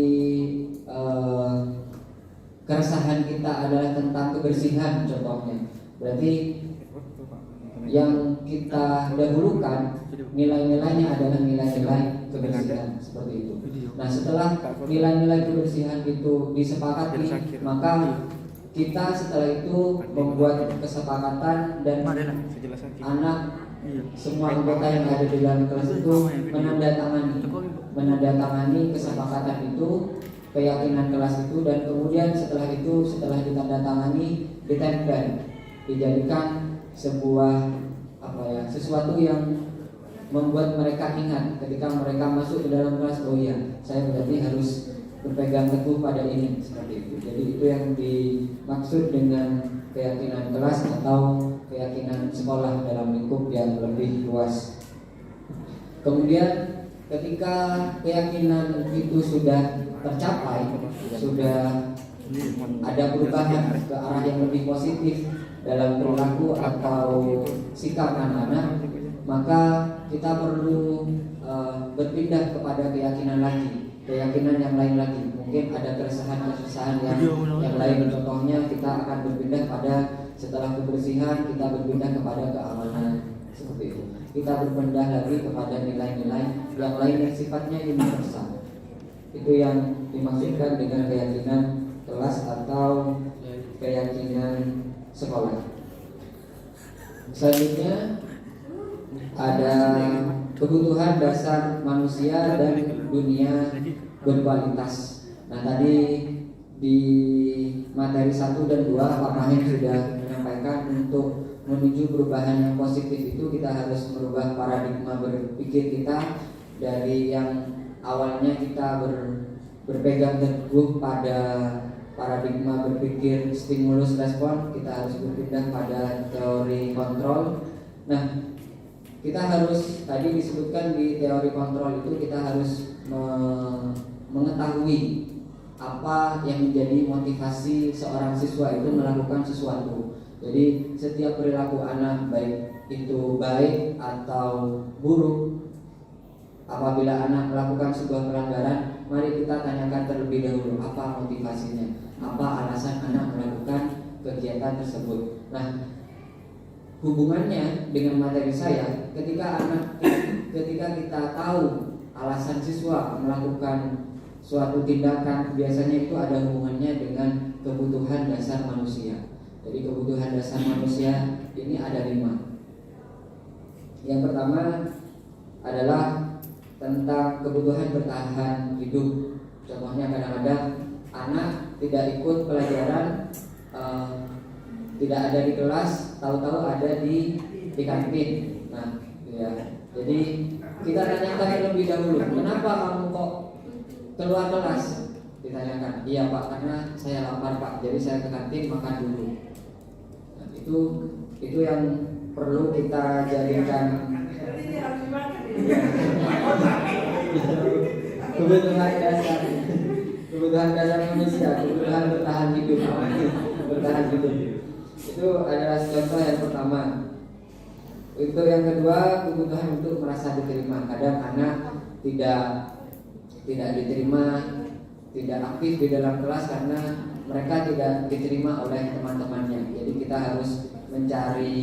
keresahan kita adalah tentang kebersihan contohnya. Berarti yang kita dahulukan nilai-nilainya adalah nilai-nilai kebersihan seperti itu. Nah, setelah nilai-nilai kebersihan itu disepakati, maka kita setelah itu membuat kesepakatan dan anak semua anggota yang ada di dalam kelas itu menandatangani kesepakatan itu, keyakinan kelas itu, dan kemudian setelah ditandatangani, ditempel, dijadikan sebuah sesuatu yang membuat mereka ingat ketika mereka masuk ke dalam kelas. Oh iya, saya berarti harus berpegang teguh pada ini, seperti itu. Jadi itu yang dimaksud dengan keyakinan kelas atau keyakinan sekolah dalam lingkup yang lebih luas. Kemudian ketika keyakinan itu sudah tercapai, sudah ada perubahan ke arah yang lebih positif dalam perilaku atau sikap anak-anak, maka kita perlu berpindah kepada keyakinan yang lain lagi. Mungkin ada keresahan yang lain. Contohnya kita akan berpindah pada, setelah kebersihan, kita berpindah kepada keamanan, seperti itu. Kita berpindah lagi kepada nilai-nilai yang lain yang sifatnya universal. Itu yang dimaksudkan dengan keyakinan kelas atau keyakinan sekolah. Selanjutnya ada kebutuhan dasar manusia dan dunia berkualitas. Nah, tadi di materi 1 dan 2 Pak Mahir sudah menyampaikan untuk menuju perubahan yang positif itu kita harus merubah paradigma berpikir kita dari yang awalnya kita berpegang teguh pada paradigma berpikir stimulus respon, kita harus berpindah pada teori kontrol. Nah, kita harus, tadi disebutkan di teori kontrol itu kita harus mengetahui apa yang menjadi motivasi seorang siswa itu melakukan sesuatu. Jadi setiap perilaku anak, baik itu baik atau buruk, apabila anak melakukan sebuah pelanggaran, mari kita tanyakan terlebih dahulu apa motivasinya, apa alasan anak melakukan kegiatan tersebut. Nah, hubungannya dengan materi saya, ketika kita tahu alasan siswa melakukan suatu tindakan, biasanya itu ada hubungannya dengan kebutuhan dasar manusia. Jadi kebutuhan dasar manusia ini ada 5. Yang pertama adalah tentang kebutuhan bertahan hidup. Contohnya kadang-kadang anak tidak ikut pelajaran, tidak ada di kelas, tahu-tahu ada di kantin. Nah, ya. Jadi kita tanyakan terlebih dahulu, kenapa kamu kok keluar kelas? Ditanyakan, iya Pak, karena saya lapar Pak, jadi saya ke kantin makan dulu. Nah, itu yang perlu kita jadikan kebutuhan dasar manusia, kebutuhan bertahan hidup. Itu adalah contoh yang pertama. Itu yang kedua, kebutuhan untuk merasa diterima. Kadang anak tidak diterima, tidak aktif di dalam kelas karena mereka tidak diterima oleh teman-temannya. Jadi kita harus mencari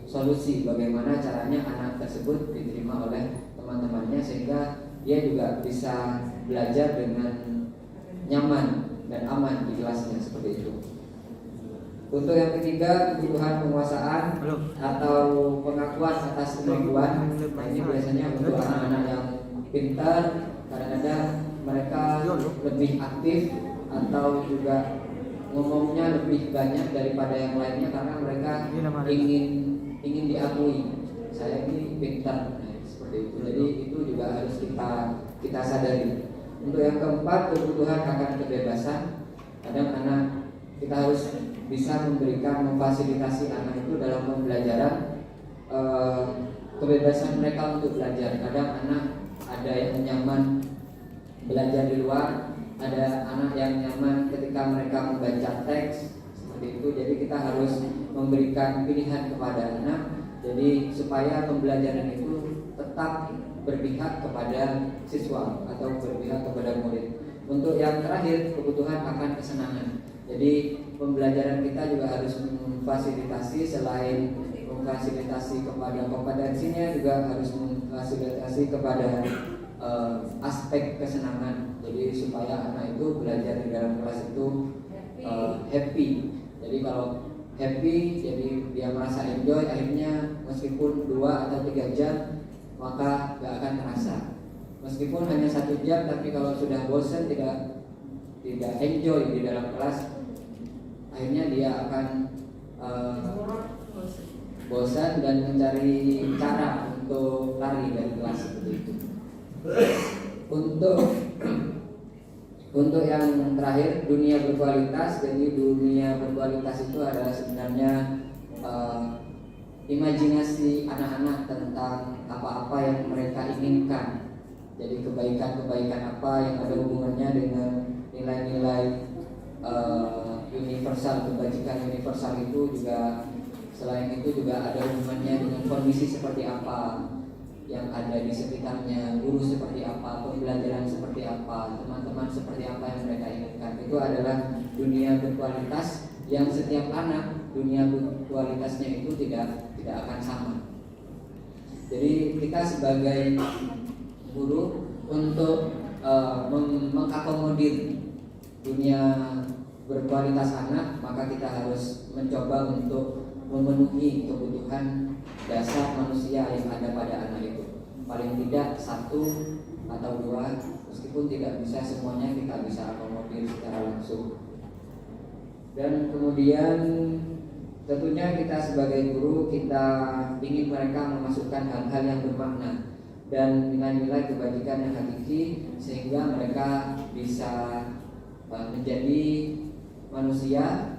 solusi bagaimana caranya anak tersebut diterima oleh teman-temannya sehingga dia juga bisa belajar dengan nyaman dan aman di kelasnya, seperti itu. Untuk yang ketiga, kebutuhan penguasaan atau pengakuan atas kemampuan. Nah, ini biasanya untuk anak-anak yang pintar, kadang-kadang mereka lebih aktif atau juga ngomongnya lebih banyak daripada yang lainnya karena mereka ingin diakui, saya ini pintar. Nah, seperti itu. Jadi itu juga harus kita sadari. Untuk yang keempat, kebutuhan akan kebebasan. Kadang anak kita harus bisa memfasilitasi anak itu dalam pembelajaran, kebebasan mereka untuk belajar. Kadang anak ada yang nyaman belajar di luar, ada anak yang nyaman ketika mereka membaca teks, seperti itu. Jadi kita harus memberikan pilihan kepada anak, jadi supaya pembelajaran itu tetap berpihak kepada siswa atau berpihak kepada murid. Untuk yang terakhir, kebutuhan akan kesenangan. Jadi pembelajaran kita juga harus memfasilitasi, selain memfasilitasi kepada kompetensinya, juga harus memfasilitasi kepada aspek kesenangan. Jadi supaya anak itu belajar di dalam kelas itu happy. Jadi kalau happy, jadi dia merasa enjoy, akhirnya meskipun 2 atau 3 jam maka gak akan terasa. Meskipun hanya 1 jam, tapi kalau sudah bosan, tidak enjoy di dalam kelas, akhirnya dia akan bosan dan mencari cara untuk lari dari kelas seperti itu. Untuk yang terakhir, dunia berkualitas. Jadi dunia berkualitas itu adalah sebenarnya imajinasi anak-anak tentang apa-apa yang mereka inginkan. Jadi kebaikan-kebaikan apa yang ada hubungannya dengan nilai-nilai universal, kebajikan universal itu juga. Selain itu juga ada hubungannya dengan kondisi seperti apa yang ada di sekitarnya, guru seperti apa, pembelajaran seperti apa, teman-teman seperti apa yang mereka inginkan. Itu adalah dunia berkualitas yang setiap anak dunia berkualitasnya itu tidak akan sama. Jadi kita sebagai guru untuk mengakomodir dunia berkualitas anak, maka kita harus mencoba untuk memenuhi kebutuhan dasar manusia yang ada pada anak itu. Paling tidak 1 atau 2, meskipun tidak bisa semuanya kita bisa akomodir secara langsung. Dan kemudian tentunya kita sebagai guru, kita ingin mereka memasukkan hal-hal yang bermakna dan nilai-nilai kebajikan yang hakiki, sehingga mereka bisa menjadi manusia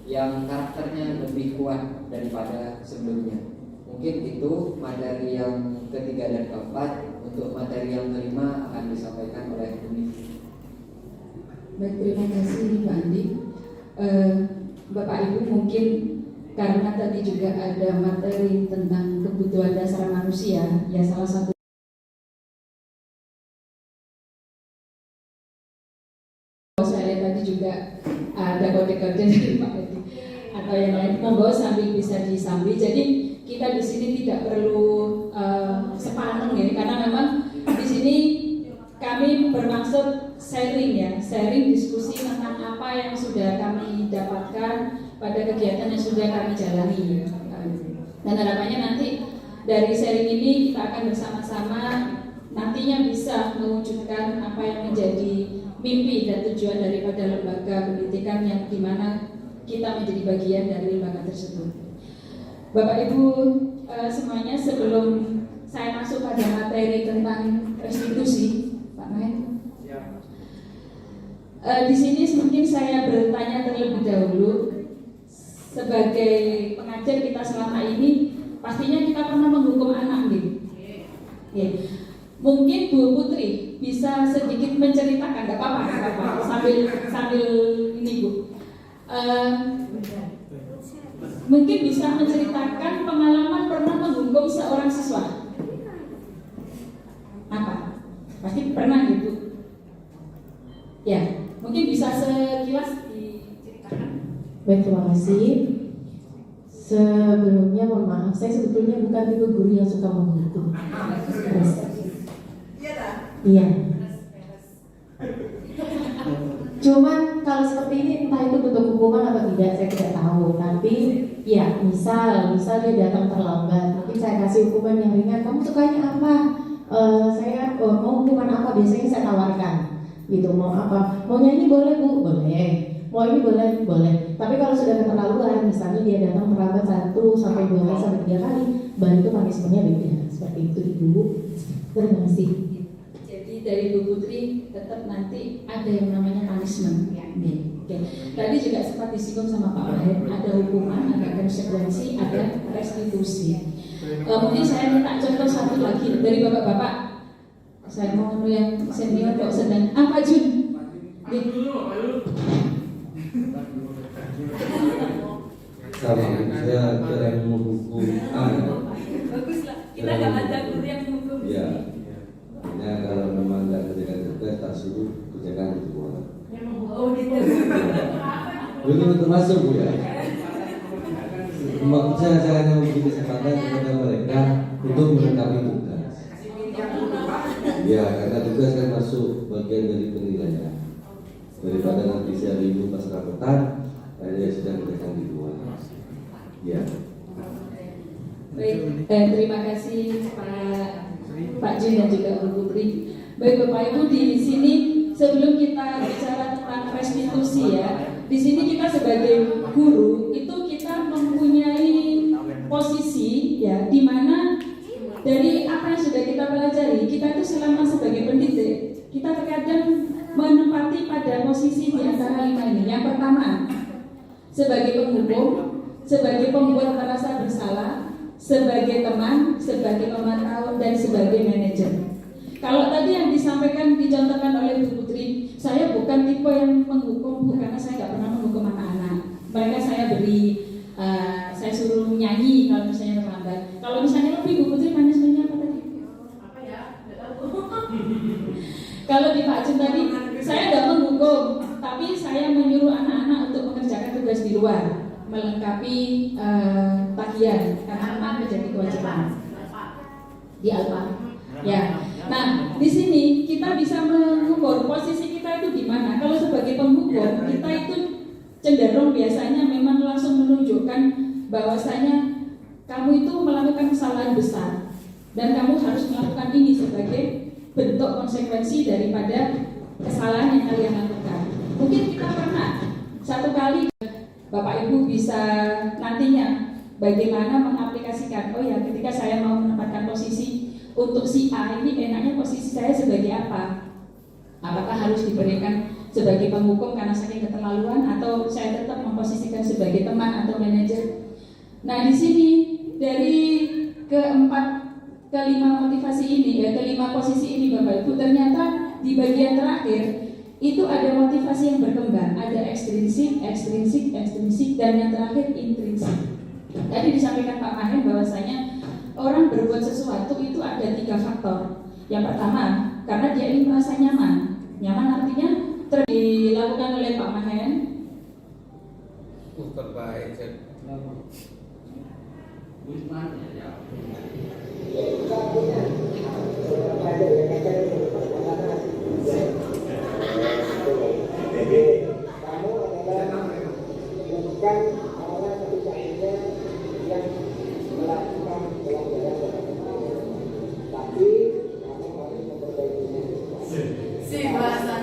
yang karakternya lebih kuat daripada sebelumnya. Mungkin itu materi yang ketiga dan keempat. Untuk materi yang kelima akan disampaikan oleh Uni. Baik, terima kasih Pak Andi. Bapak Ibu, mungkin karena tadi juga ada materi tentang kebutuhan dasar manusia, ya salah satu saya lihat tadi juga ada kode-kode dari Pak Edi atau yang lain, monggo sambil bisa disambi. Jadi kita di sini tidak perlu sepaneng ya, karena memang di sini kami bermaksud sharing ya, sharing diskusi tentang apa yang sudah kami dapatkan pada kegiatan yang sudah kami jalani. Dan harapannya nanti dari sharing ini kita akan bersama-sama nantinya bisa mewujudkan apa yang menjadi mimpi dan tujuan daripada lembaga pendidikan yang dimana kita menjadi bagian dari lembaga tersebut. Bapak Ibu semuanya, sebelum saya masuk pada materi tentang restitusi, Pak Mahen, di sini mungkin saya bertanya terlebih dahulu. Sebagai pengajar kita selama ini, pastinya kita pernah menghukum anak nih. Ya. Mungkin Bu Putri bisa sedikit menceritakan, nggak apa-apa, sambil ini Bu. Mungkin bisa menceritakan pengalaman pernah menghukum seorang siswa. Apa? Pasti pernah gitu. Ya, mungkin bisa sekilas diceritakan. Baik, terima kasih. Sebelumnya mohon maaf, saya sebetulnya bukan tipe guru yang suka menghukum. Iya. Cuman kalau seperti ini entah itu bentuk hukuman atau tidak saya tidak tahu. Tapi ya misal dia datang terlambat, mungkin saya kasih hukuman yang ringan. Kamu sukanya apa? Saya mau hukuman apa? Biasanya saya tawarkan. Gitu, mau apa? Mau nyanyi boleh Bu? Boleh. Mau ini boleh? Boleh. Tapi kalau sudah keterlaluan, misalnya dia datang terlambat 1 sampai 2 kali sampai 3 kali, baru itu punishment-nya beda. Seperti itu Ibu. Terima kasih. Jadi dari Bu Putri tetap nanti ada yang namanya punishment. Ya. Oke. Tadi juga sempat disinggung sama Pak Wahid, ada hukuman, ada konsekuensi, ada restitusi. Mungkin saya minta contoh satu lagi dari bapak-bapak. Saya mau yang senior kok sedang apa Jun? Sama, saya tidak menghukum anak. Baguslah, kita nggak ada guru yang menghukum. Ya, hanya kalau memang tidak kerjakan tugas, tak suruh kerjakan di luar. Oh gitu. Belum termasuk Bu ya. Maksud saya hanya memberi kesempatan kepada mereka untuk melengkapi tugas. Ya, karena tugas kan masuk bagian dari penilaian. Daripada nanti saya ribut pas rapetan, saya sudah kerjakan di luar. Ya. Baik, terima kasih Pak Jin dan juga Bu Putri. Baik Bapak Ibu, di sini sebelum kita bicara tentang restitusi ya, di sini kita sebagai guru itu kita mempunyai posisi ya, di mana dari apa yang sudah kita pelajari, kita itu selama sebagai pendidik, kita terkadang menempati pada posisi di antara 5 ini. Yang pertama, sebagai penghukum, sebagai pembuat merasa bersalah, sebagai teman, sebagai pemantau, dan sebagai manajer. Kalau tadi yang disampaikan, dicontohkan oleh Bu Putri, saya bukan tipe yang menghukum, karena saya nggak pernah menghukum anak-anak. Mereka saya beri, saya suruh nyanyi kalau misalnya terlambat. Kalau misalnya lebih, Bu Putri punishment-nya apa tadi? Apa ya? Kalau di Pak Jun tadi, saya nggak menghukum, tapi saya menyuruh anak-anak untuk mengerjakan tugas di luar, melengkapi tagihan karena memang menjadi kewajiban di Alfa. Ya, nah di sini kita bisa mengukur posisi kita itu di mana. Kalau sebagai penghukum, kita itu cenderung biasanya memang langsung menunjukkan bahwasanya kamu itu melakukan kesalahan besar dan kamu harus melakukan ini sebagai bentuk konsekuensi daripada kesalahan yang kalian lakukan. Mungkin kita pernah satu kali Bapak Ibu bisa nantinya bagaimana mengaplikasikan, oh ya ketika saya mau menempatkan posisi untuk si A ini enaknya posisi saya sebagai apa? Apakah harus diberikan sebagai penghukum karena saking keterlaluan, atau saya tetap memposisikan sebagai teman atau manajer? Nah di sini dari kelima motivasi ini ya, kelima posisi ini Bapak Ibu, ternyata di bagian terakhir itu ada motivasi yang berkembang, ada ekstrinsik, dan yang terakhir intrinsik. Tadi disampaikan Pak Mahen bahwasanya orang berbuat sesuatu itu ada 3 faktor. Yang pertama, karena dia ingin merasa nyaman. Nyaman artinya dilakukan oleh Pak Mahen. Terbaik. Kamu adalah bukan orang satu-satunya yang melakukan pelanggaran, tapi kamu harus memperbaikinya. Si bahasa.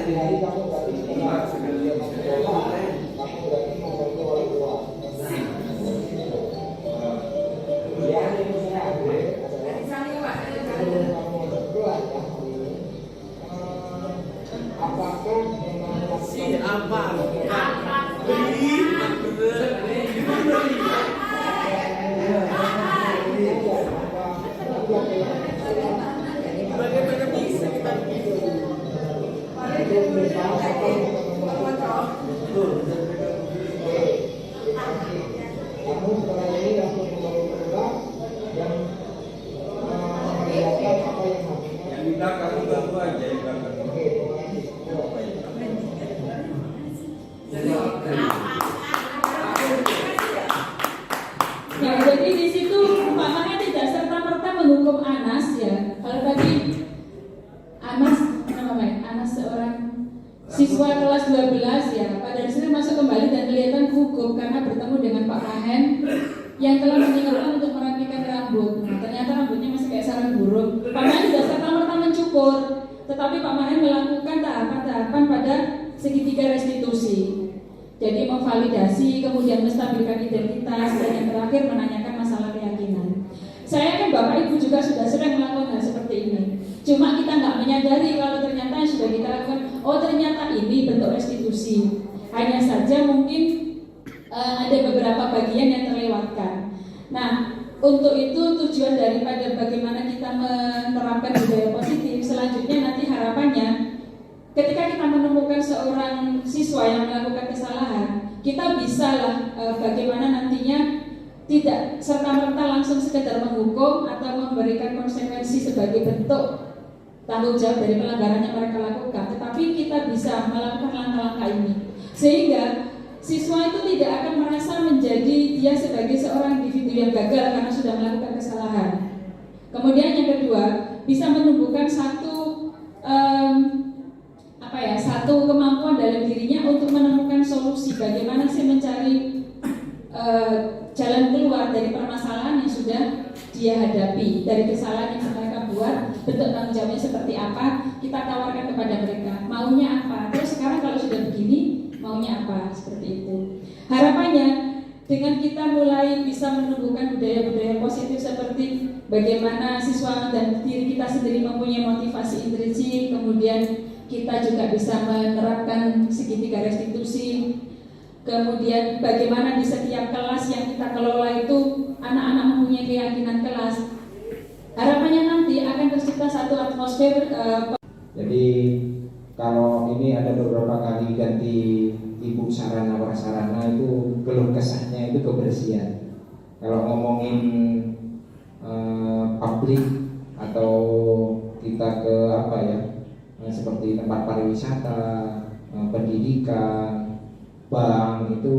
Hari-hari kamu berarti setelah kamu berarti membantu orang tua. Yang ini adalah kamu berkelas apakah memang siapa bagaimana bisa kita kamu sekarang ini langsung membangun program yang melihatkan apa yang harusnya yang di belakang itu aja yang belakang. Oke, Nah, jadi di situ Pak Mahen tidak serta-merta menghukum Anas ya. Kalau tadi Anas seorang siswa kelas 12 ya, pada disitu masuk kembali dan kelihatan gugup karena bertemu dengan Pak Mahen yang telah mengingatkan untuk merapikan rambut. Nah, ternyata rambutnya masih kayak sarang burung. Pak Mahen tidak serta-merta mencukur, tetapi Pak Mahen melakukan tahapan-tahapan pada segitiga restitusi. Jadi memvalidasi, kemudian menstabilkan identitas, dan yang terakhir menanyakan masalah keyakinan. Saya kan Bapak Ibu juga sudah sering melakukan hal seperti ini. Cuma kita nggak menyadari kalau ternyata yang sudah kita lakukan, oh ternyata ini bentuk restitusi. Hanya saja mungkin ada beberapa bagian yang terlewatkan. Nah, untuk itu tujuan daripada bagaimana kita menerapkan budaya positif, selanjutnya nanti harapannya ketika kita menemukan seorang siswa yang melakukan kesalahan, kita bisalah bagaimana nantinya tidak serta-merta langsung sekedar menghukum atau memberikan konsekuensi sebagai bentuk tanggung jawab dari pelanggaran yang mereka lakukan, tetapi kita bisa melakukan langkah-langkah ini sehingga siswa itu tidak akan merasa menjadi dia sebagai seorang individu yang gagal karena sudah melakukan kesalahan. Kemudian yang kedua, bisa menumbuhkan satu satu kemampuan dalam dirinya untuk menemukan solusi bagaimana sih mencari jalan keluar dari permasalahan yang sudah dia hadapi, dari kesalahan yang mereka buat, bentuk tanggung jawabnya seperti apa, kita tawarkan kepada mereka maunya apa, terus sekarang kalau sudah begini maunya apa, seperti itu. Harapannya dengan kita mulai bisa menumbuhkan budaya-budaya positif seperti bagaimana siswa dan diri kita sendiri mempunyai motivasi intrinsik, kemudian kita juga bisa menerapkan segitiga restitusi, kemudian bagaimana di setiap kelas yang kita kelola itu anak-anak mempunyai keyakinan kelas. Harapannya nanti akan tercipta satu atmosfer. Jadi kalau ini ada beberapa kali ganti ibu sarana prasarana, itu keluh kesahnya itu kebersihan. Kalau ngomongin publik atau kita ke seperti tempat pariwisata, pendidikan, bank, itu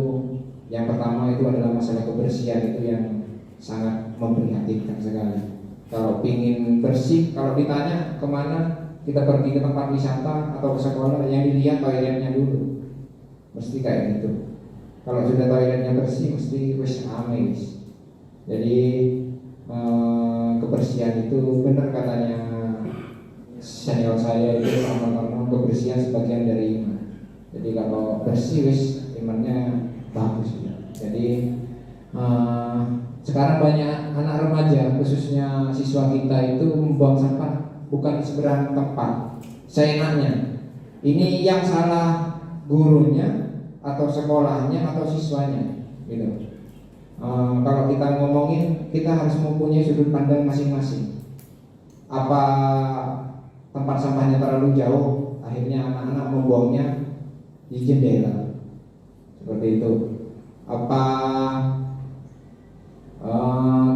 yang pertama itu adalah masalah kebersihan, itu yang sangat memprihatinkan sekali. Kalau ingin bersih, kalau ditanya kemana, kita pergi ke tempat wisata atau ke sekolah, yang dilihat toiletnya dulu, mesti kayak gitu. Kalau sudah toiletnya bersih, mesti wis ame wis. Jadi kebersihan itu benar katanya senior saya itu, sama-sama kebersihan sebagian dari iman. Jadi kalau bersih wis imannya bagus. Jadi sekarang banyak anak remaja, khususnya siswa kita itu membuang sampah bukan di seberang tempat, seenaknya. Ini yang salah gurunya atau sekolahnya atau siswanya, gitu. Kalau kita ngomongin, kita harus mempunyai sudut pandang masing-masing. Apa tempat sampahnya terlalu jauh, akhirnya anak-anak membuangnya di jendela, seperti itu. Apa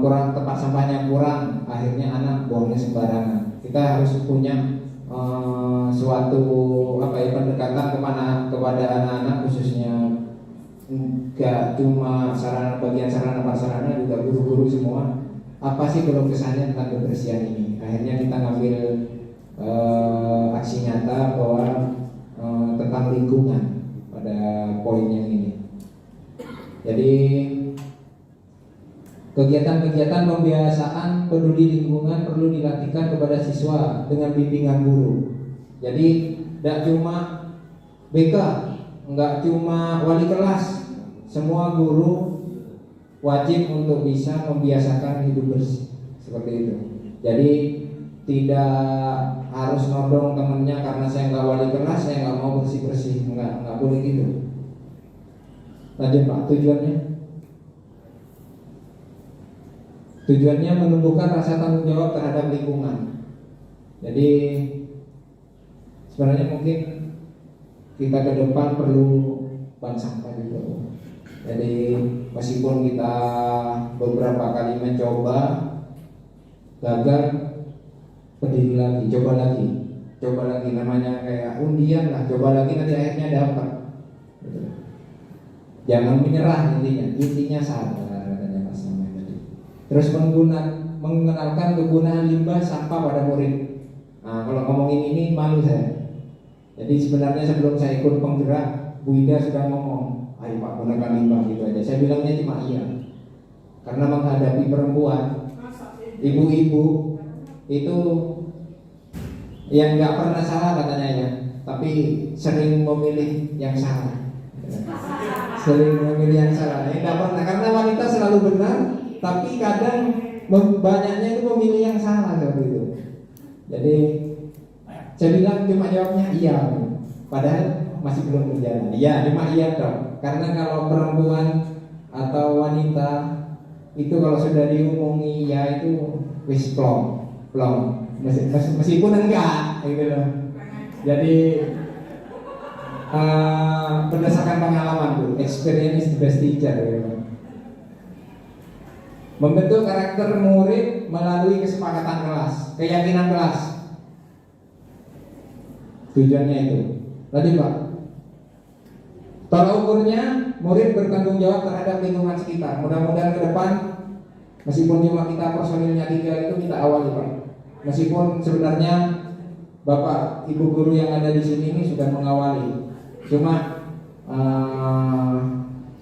kurang, tempat sampahnya kurang, akhirnya anak buangnya sembarangan. Kita harus punya suatu pendekatan kepada anak-anak, khususnya gak cuma bagian sarana prasarana, juga guru-guru semua. Apa sih keluh kesahnya tentang kebersihan ini? Akhirnya kita ngambil aksi nyata bahwa tentang lingkungan pada poin yang ini. Jadi kegiatan-kegiatan pembiasaan peduli lingkungan perlu dilatihkan kepada siswa dengan bimbingan guru. Jadi tidak cuma BK, enggak cuma wali kelas, semua guru wajib untuk bisa membiasakan hidup bersih, seperti itu. Jadi tidak harus nodong temennya karena saya nggak wali kelas, saya nggak mau bersih-bersih, nggak boleh gitu. Lanjut Pak, tujuannya menumbuhkan rasa tanggung jawab terhadap lingkungan. Jadi sebenarnya mungkin kita ke depan perlu bank sampah juga. Jadi meskipun kita beberapa kali mencoba gagal, berdiri lagi, coba lagi, namanya kayak undian lah, coba lagi, nanti akhirnya dapat. Jangan menyerah, intinya sabar, katanya Mas Samuel tadi. Terus mengenalkan kegunaan limbah sampah pada murid. Nah, kalau ngomongin ini malu saya. Jadi sebenarnya sebelum saya ikut penggerak, Bu Ida sudah ngomong, ayo Pak gunakan limbah, gitu aja. Saya bilangnya cuma iya, karena menghadapi perempuan, ibu-ibu itu yang nggak pernah salah katanya ya, tapi sering memilih yang salah. Ini nggak pernah, karena wanita selalu benar, tapi kadang banyaknya itu memilih yang salah seperti itu. Jadi saya bilang cuma jawabnya iya, padahal masih belum berjalan. Iya, cuma iya dong. Karena kalau perempuan atau wanita itu kalau sudah diumumi ya itu wis plong, meskipun enggak, gitu loh. Jadi berdasarkan pengalaman tuh, experience is the best teacher, gitu. Membentuk karakter murid melalui kesepakatan kelas, keyakinan kelas. Tujuannya itu. Lanjut Pak. Tolak ukurnya murid bertanggung jawab terhadap lingkungan sekitar. Mudah-mudahan ke depan, meskipun cuma kita personilnya 3 itu kita awali Pak. Meskipun sebenarnya Bapak Ibu guru yang ada di sini ini sudah mengawali. Cuma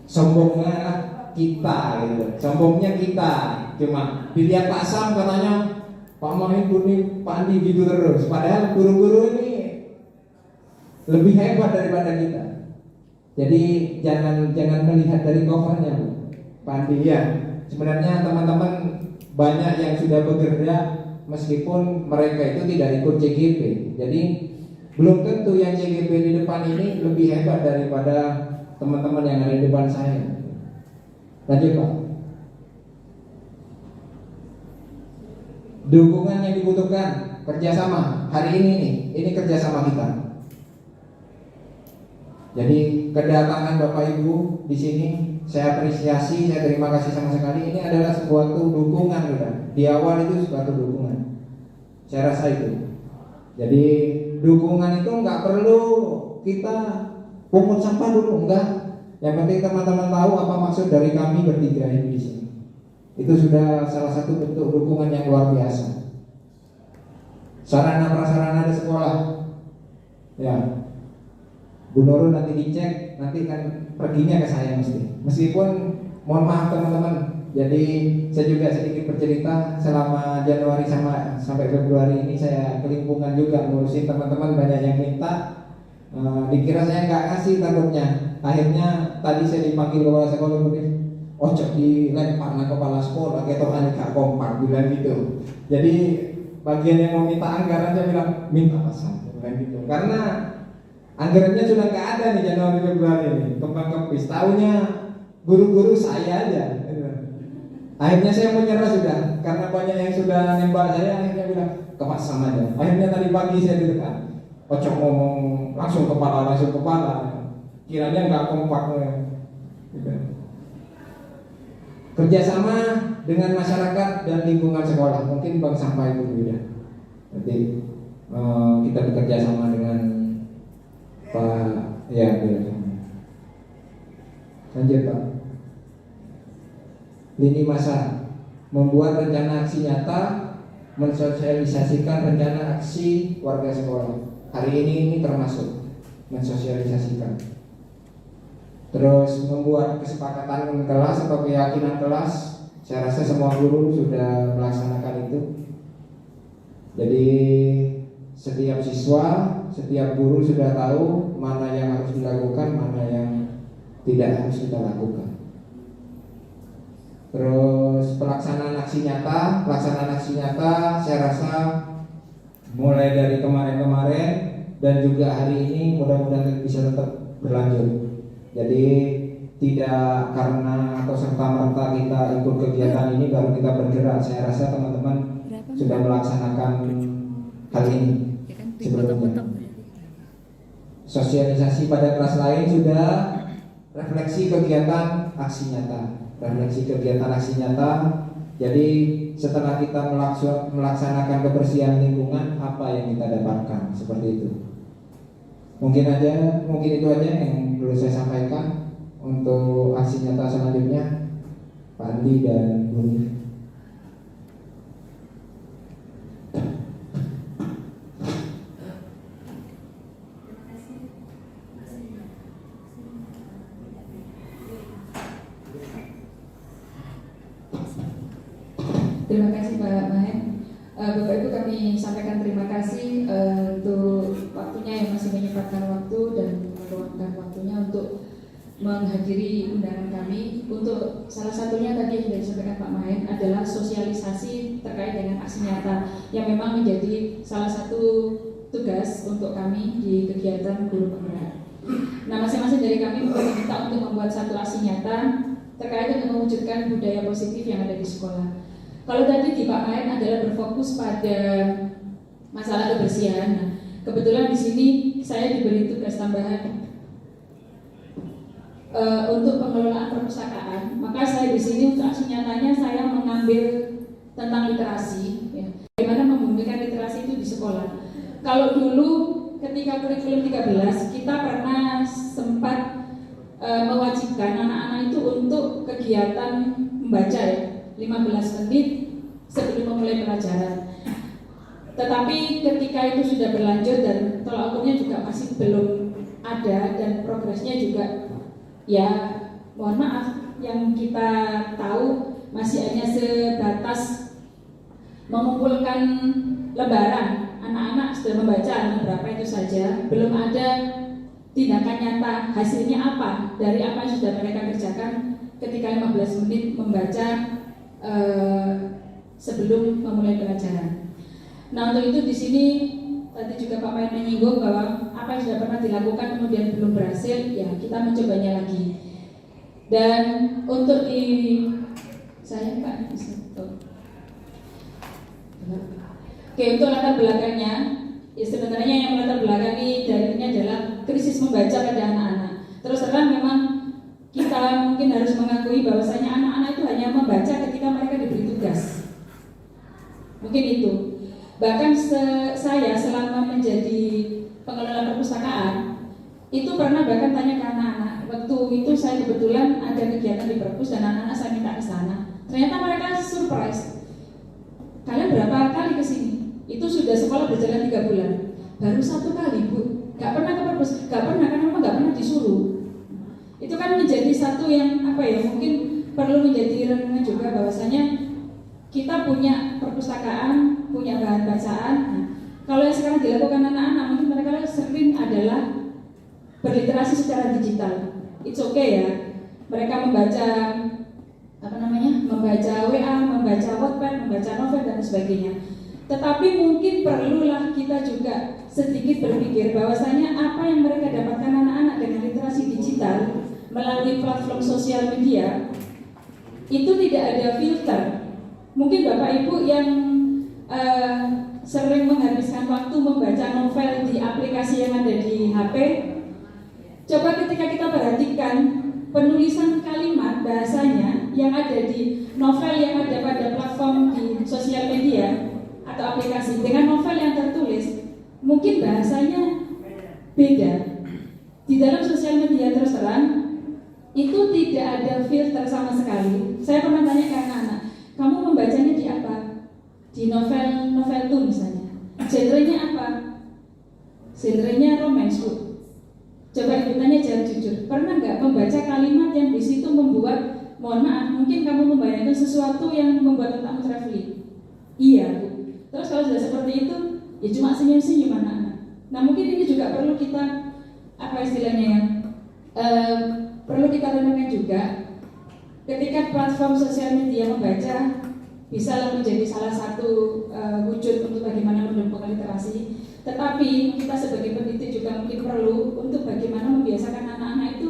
sombongnya kita gitu. Sombongnya kita. Cuma dilihat Pak Sam katanya Pak Mahir ini Pak Andi gitu terus. Padahal guru-guru ini lebih hebat daripada kita. Jadi jangan melihat dari covernya Pak Andi ya. Sebenarnya teman-teman banyak yang sudah bekerja meskipun mereka itu tidak ikut CGP. Jadi belum tentu yang CGP di depan ini lebih hebat daripada teman-teman yang ada di depan saya. Lanjut Pak. Dukungan yang dibutuhkan, kerjasama. Hari ini nih, ini kerjasama kita. Jadi kedatangan Bapak Ibu di sini saya apresiasi, saya terima kasih sama sekali. Ini adalah sebuah dukungan sudah. Di awal itu suatu dukungan. Saya rasa itu. Jadi dukungan itu nggak perlu kita pungut sampah dulu, enggak. Yang penting teman-teman tahu apa maksud dari kami bertiga ini di sini. Itu sudah salah satu bentuk dukungan yang luar biasa. Sarana prasarana di sekolah, ya. Bu Nurul nanti dicek, nanti kan perginya ke saya mesti. Meskipun mohon maaf teman-teman, jadi saya juga sedikit bercerita selama Januari sampai Februari ini saya kelimpungan juga ngurusin teman-teman, banyak yang minta. Dikira saya nggak kasih takutnya. Akhirnya tadi saya dipanggil kepala sekolah begini, ocok dilempar ke kepala sekolah, ketokan gak kompak bilang gitu. Jadi bagian yang mau minta anggaran saya bilang minta pasang bilang gitu. Karena anggarannya sudah nggak ada nih Januari Februari ini, kembang kempis. Tahunya guru-guru saya aja. Akhirnya saya menyerah sudah, karena banyak yang sudah nembak saya. Akhirnya bilang kepasang aja. Akhirnya tadi pagi saya direkam, ocok ngomong langsung kepala. Kiranya nggak kompak. Gitu. Kerjasama dengan masyarakat dan lingkungan sekolah. Mungkin Bang Sampah itu juga. Nanti kita bekerja sama dengan Pak, ya biar. Lanjut Pak. Lini masa, membuat rencana aksi nyata, mensosialisasikan rencana aksi warga sekolah. Hari ini termasuk mensosialisasikan. Terus membuat kesepakatan kelas atau keyakinan kelas. Saya rasa semua guru sudah melaksanakan itu. Jadi setiap siswa, setiap guru sudah tahu mana yang harus dilakukan, mana yang tidak harus kita lakukan. Terus pelaksanaan aksi nyata saya rasa mulai dari kemarin-kemarin dan juga hari ini mudah-mudahan bisa tetap berlanjut. Jadi tidak karena atau serta-merta kita ikut kegiatan ini baru kita bergerak. Saya rasa teman-teman sudah melaksanakan hal ini sebelumnya. Sosialisasi pada kelas lain sudah, refleksi kegiatan aksi nyata. Jadi setelah kita melaksanakan kebersihan lingkungan, apa yang kita dapatkan, seperti itu. Mungkin itu aja yang perlu saya sampaikan untuk aksi nyata selanjutnya. Pak Andi dan Bu Nif. Terima kasih Pak Mahen. Bapak Ibu, kami sampaikan terima kasih untuk waktunya yang masih menyempatkan waktu dan meluangkan waktunya untuk menghadiri undangan kami. Untuk salah satunya tadi yang sudah disampaikan Pak Mahen adalah sosialisasi terkait dengan aksi nyata yang memang menjadi salah satu tugas untuk kami di kegiatan guru penggerak. Nah, masing-masing dari kami diminta untuk membuat satu aksi nyata terkait dengan mewujudkan budaya positif yang ada di sekolah. Kalau tadi di Pak Mahen adalah berfokus pada masalah kebersihan. Nah, kebetulan di sini saya diberi tugas tambahan untuk pengelolaan perpustakaan. Maka saya di sini untuk aksi nyatanya saya mengambil tentang literasi, ya. Bagaimana membumikan literasi itu di sekolah. Kalau dulu ketika kurikulum 13 kita pernah sempat mewajibkan anak-anak itu untuk kegiatan membaca ya, 15 menit sebelum memulai pelajaran. Tetapi ketika itu sudah berlanjut dan tolak ukurnya juga masih belum ada dan progresnya juga ya mohon maaf yang kita tahu masih hanya sebatas mengumpulkan lembaran, anak-anak sudah membaca berapa itu saja, belum ada tindakan nyata hasilnya apa dari apa yang sudah mereka kerjakan ketika 15 menit membaca sebelum memulai pelajaran. Nah untuk itu di sini tadi juga Pak Mayan menyinggung bahwa apa yang sudah pernah dilakukan kemudian belum berhasil, ya kita mencobanya lagi. Dan untuk di saya Pak bisa oke, untuk latar belakangnya, ya sebenarnya yang melatar belakangi dari ini adalah krisis membaca pada anak-anak. Terus terang memang kita mungkin harus mengakui bahwasanya anak-anak itu hanya membaca ketika mereka diberi tugas. Mungkin itu. Bahkan saya selama menjadi pengelola perpustakaan itu pernah bahkan tanya ke anak-anak. Waktu itu saya kebetulan ada kegiatan di perpus dan anak-anak saya minta ke sana. Ternyata mereka surprise. Kalian berapa kali ke sini? Itu sudah sekolah berjalan 3 bulan. Baru 1 kali Bu. Gak pernah ke perpus. Gak pernah karena memang gak pernah disuruh. Itu kan menjadi satu yang apa ya? Mungkin perlu menjadi renungan juga bahwasanya kita punya perpustakaan, punya bahan bacaan. Nah, kalau yang sekarang dilakukan anak-anak, mungkin mereka sering adalah berliterasi secara digital. It's okay ya. Mereka membaca membaca WA, membaca Wattpad, membaca novel dan sebagainya. Tetapi mungkin perlulah kita juga sedikit berpikir bahwasanya apa yang mereka dapatkan anak-anak dengan literasi digital melalui platform sosial media itu tidak ada filter. Mungkin Bapak Ibu yang sering menghabiskan waktu membaca novel di aplikasi yang ada di HP, coba ketika kita perhatikan penulisan kalimat bahasanya yang ada di novel yang ada pada platform di sosial media atau aplikasi dengan novel yang tertulis, mungkin bahasanya beda. Di dalam sosial media terus terang itu tidak ada filter sama sekali. Saya pernah tanya ke anak-anak, kamu membacanya di apa? Di novel tuh misalnya. Genrenya apa? Genrenya romance, Bu. Coba ibu tanya jawab jujur. Pernah nggak membaca kalimat yang di situ membuat, mohon maaf, mungkin kamu membayangkan sesuatu yang membuat kamu traveling? Iya, Bu. Terus kalau sudah seperti itu, ya cuma senyum-senyum anak-anak. Nah mungkin ini juga perlu kita, apa istilahnya ya, perlu kita renungkan juga. Ketika platform sosial media membaca bisa menjadi salah satu wujud untuk bagaimana mendukung literasi. Tetapi kita sebagai pendidik juga mungkin perlu untuk bagaimana membiasakan anak-anak itu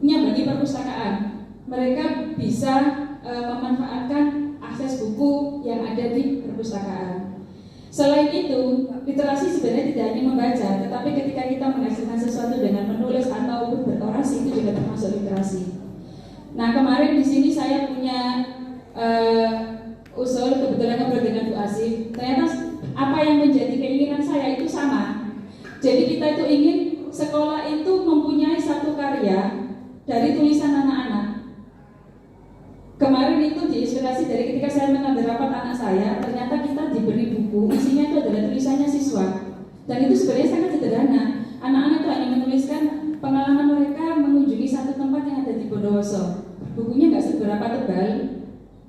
menyambangi perpustakaan. Mereka bisa memanfaatkan akses buku yang ada di perpustakaan. Selain itu, literasi sebenarnya tidak hanya membaca, tetapi ketika kita menghasilkan sesuatu dengan menulis ataupun berorasi itu juga termasuk literasi. Nah kemarin di sini saya punya usul, kebetulan ngobrol dengan Bu Asif. Ternyata apa yang menjadi keinginan saya itu sama. Jadi kita itu ingin sekolah itu mempunyai satu karya dari tulisan anak-anak. Kemarin itu diinspirasi dari ketika saya mengambil rapat anak saya, ternyata kita diberi buku, isinya itu adalah tulisannya siswa. Dan itu sebenarnya sangat sederhana. Anak-anak itu hanya menuliskan pengalaman mereka mengunjungi satu tempat yang ada di Bondowoso. Bukunya nggak seberapa tebal.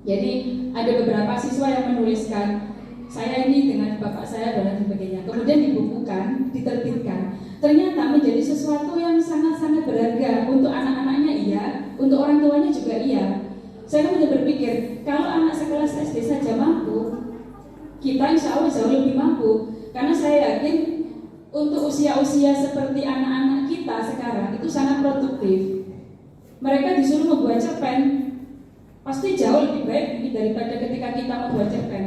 Jadi ada beberapa siswa yang menuliskan, saya ini dengan bapak saya dan sebagainya. Kemudian dibukukan, diterbitkan. Ternyata menjadi sesuatu yang sangat-sangat berharga untuk anak-anaknya iya, untuk orang tuanya juga iya. Saya kemudian berpikir, kalau anak sekelas SD saja mampu, kita insya Allah jauh lebih mampu. Karena saya yakin untuk usia-usia seperti anak-anak kita sekarang itu sangat produktif. Mereka disuruh membuat cerpen, pasti jauh lebih baik daripada ketika kita membuat cerpen.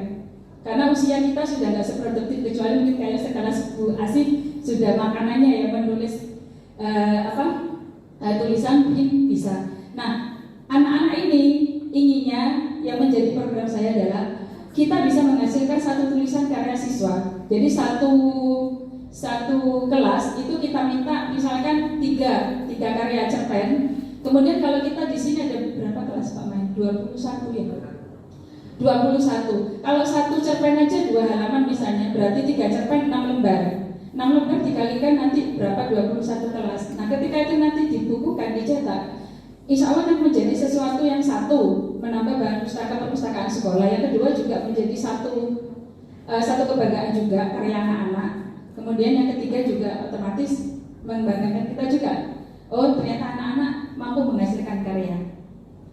Karena usia kita sudah nggak seproduktif, kecuali mungkin kayak sekelas Bu Asif sudah makanannya yang menulis tulisan mungkin bisa. Nah, anak-anak ini inginnya yang menjadi program saya adalah kita bisa menghasilkan satu tulisan karya siswa. Jadi satu kelas itu kita minta misalkan tiga karya cerpen. Kemudian kalau kita di sini ada berapa kelas Pak Main? 21 ya. 21. Kalau satu cerpen aja 2 halaman misalnya, berarti 3 cerpen 6 lembar. 6 lembar dikalikan nanti berapa? 21 kelas. Nah, ketika itu nanti dibukukan, dicetak, insya Allah akan menjadi sesuatu yang satu, menambah bahan pustaka perpustakaan sekolah. Yang kedua juga menjadi satu kebanggaan juga karya anak-anak. Kemudian yang ketiga juga otomatis membanggakan kita juga. Oh, ternyata anak-anak mampu menghasilkan karya.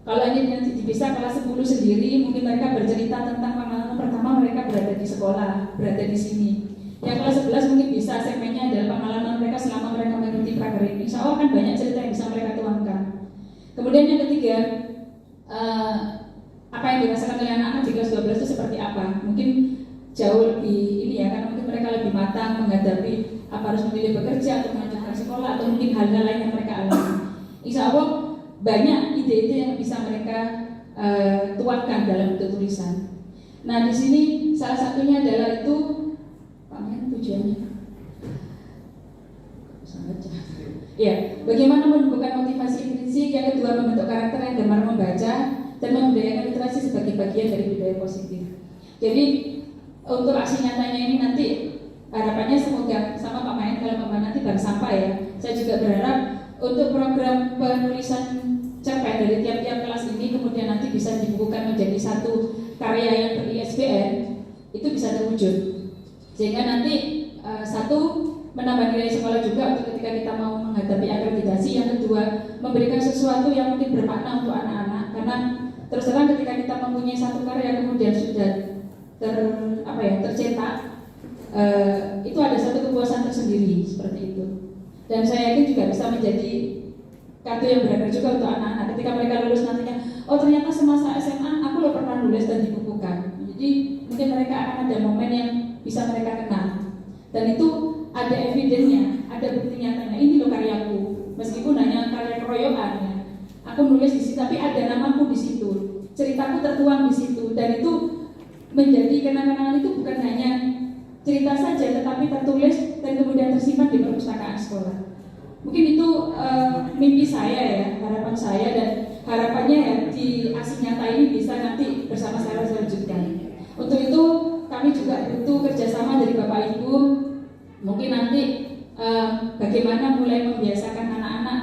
Kalau ini nanti dipisah kelas 10 sendiri, mungkin mereka bercerita tentang pengalaman pertama mereka berada di sekolah, berada di sini. Yang kelas 11 mungkin bisa segmennya adalah pengalaman mereka selama mereka mengikuti prakerin. Insya Allah kan banyak cerita yang bisa mereka tuangkan. Kemudian yang ketiga, apa yang dirasakan oleh anak-anak di kelas 12 itu seperti apa? Mungkin jauh lebih ini ya, karena mungkin mereka lebih matang menghadapi apa harus memilih bekerja atau melanjutkan sekolah atau mungkin hal-hal lain yang mereka alami. Insya Allah banyak ide-ide yang bisa mereka tuangkan dalam bentuk tulisan. Nah, di sini salah satunya adalah itu tujuannya. Ya, bagaimana menumbuhkan motivasi intrinsik, yang kedua membentuk karakter yang gemar membaca dan membudayakan literasi sebagai bagian dari budaya positif. Jadi untuk aksi nyatanya ini nanti harapannya semoga sama Pak Main kalau Pak Main nanti baru sampai ya. Saya juga berharap untuk program penulisan cerpen dari tiap-tiap kelas ini kemudian nanti bisa dibukukan menjadi satu karya yang ber-ISBN, itu bisa terwujud. Sehingga nanti satu menambah nilai sekolah juga untuk ketika kita mau menghadapi akreditasi. Yang kedua memberikan sesuatu yang mungkin bermakna untuk anak-anak, karena terus terang ketika kita mempunyai satu karya kemudian sudah tercetak, itu ada satu kepuasan tersendiri seperti itu. Dan saya yakin juga bisa menjadi kartu yang berharga juga untuk anak-anak ketika mereka lulus nantinya. Oh, ternyata semasa SMA aku lo pernah nulis dan dibukukan. Jadi mungkin mereka akan ada momen yang bisa mereka kenang. Dan itu ada evidennya, ada bukti nyatanya. Ini lo karyaku, meskipun hanya karya keroyokan ya. Aku nulis di situ, tapi ada namaku di situ, ceritaku tertuang di situ, dan itu menjadi kenang-kenangan. Itu bukan hanya cerita saja, tetapi tertulis dan kemudian tersimpan di perpustakaan sekolah. Mungkin itu mimpi saya ya, harapan saya, dan harapannya ya di aksi nyata ini bisa nanti bersama-sama lanjutkan. Untuk itu kami juga butuh kerjasama dari Bapak Ibu. Mungkin nanti bagaimana mulai membiasakan anak-anak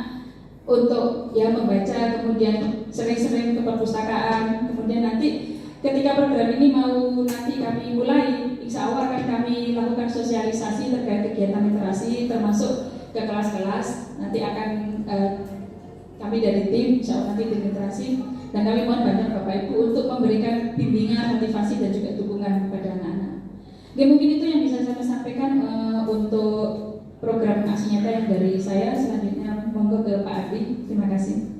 untuk ya membaca, kemudian sering-sering ke perpustakaan. Kemudian nanti ketika program ini mau nanti kami mulai, insya Allah akan kami lakukan sosialisasi terkait kegiatan literasi, termasuk ke kelas-kelas. Nanti akan kami dari tim, insya Allah nanti tim literasi, dan kami mohon banyak Bapak Ibu untuk memberikan bimbingan, motivasi dan juga dukungan kepada anak-anak. Oke, mungkin itu yang bisa saya sampaikan untuk program aksi nyata yang dari saya. Selanjutnya monggo ke Pak Ardi. Terima kasih.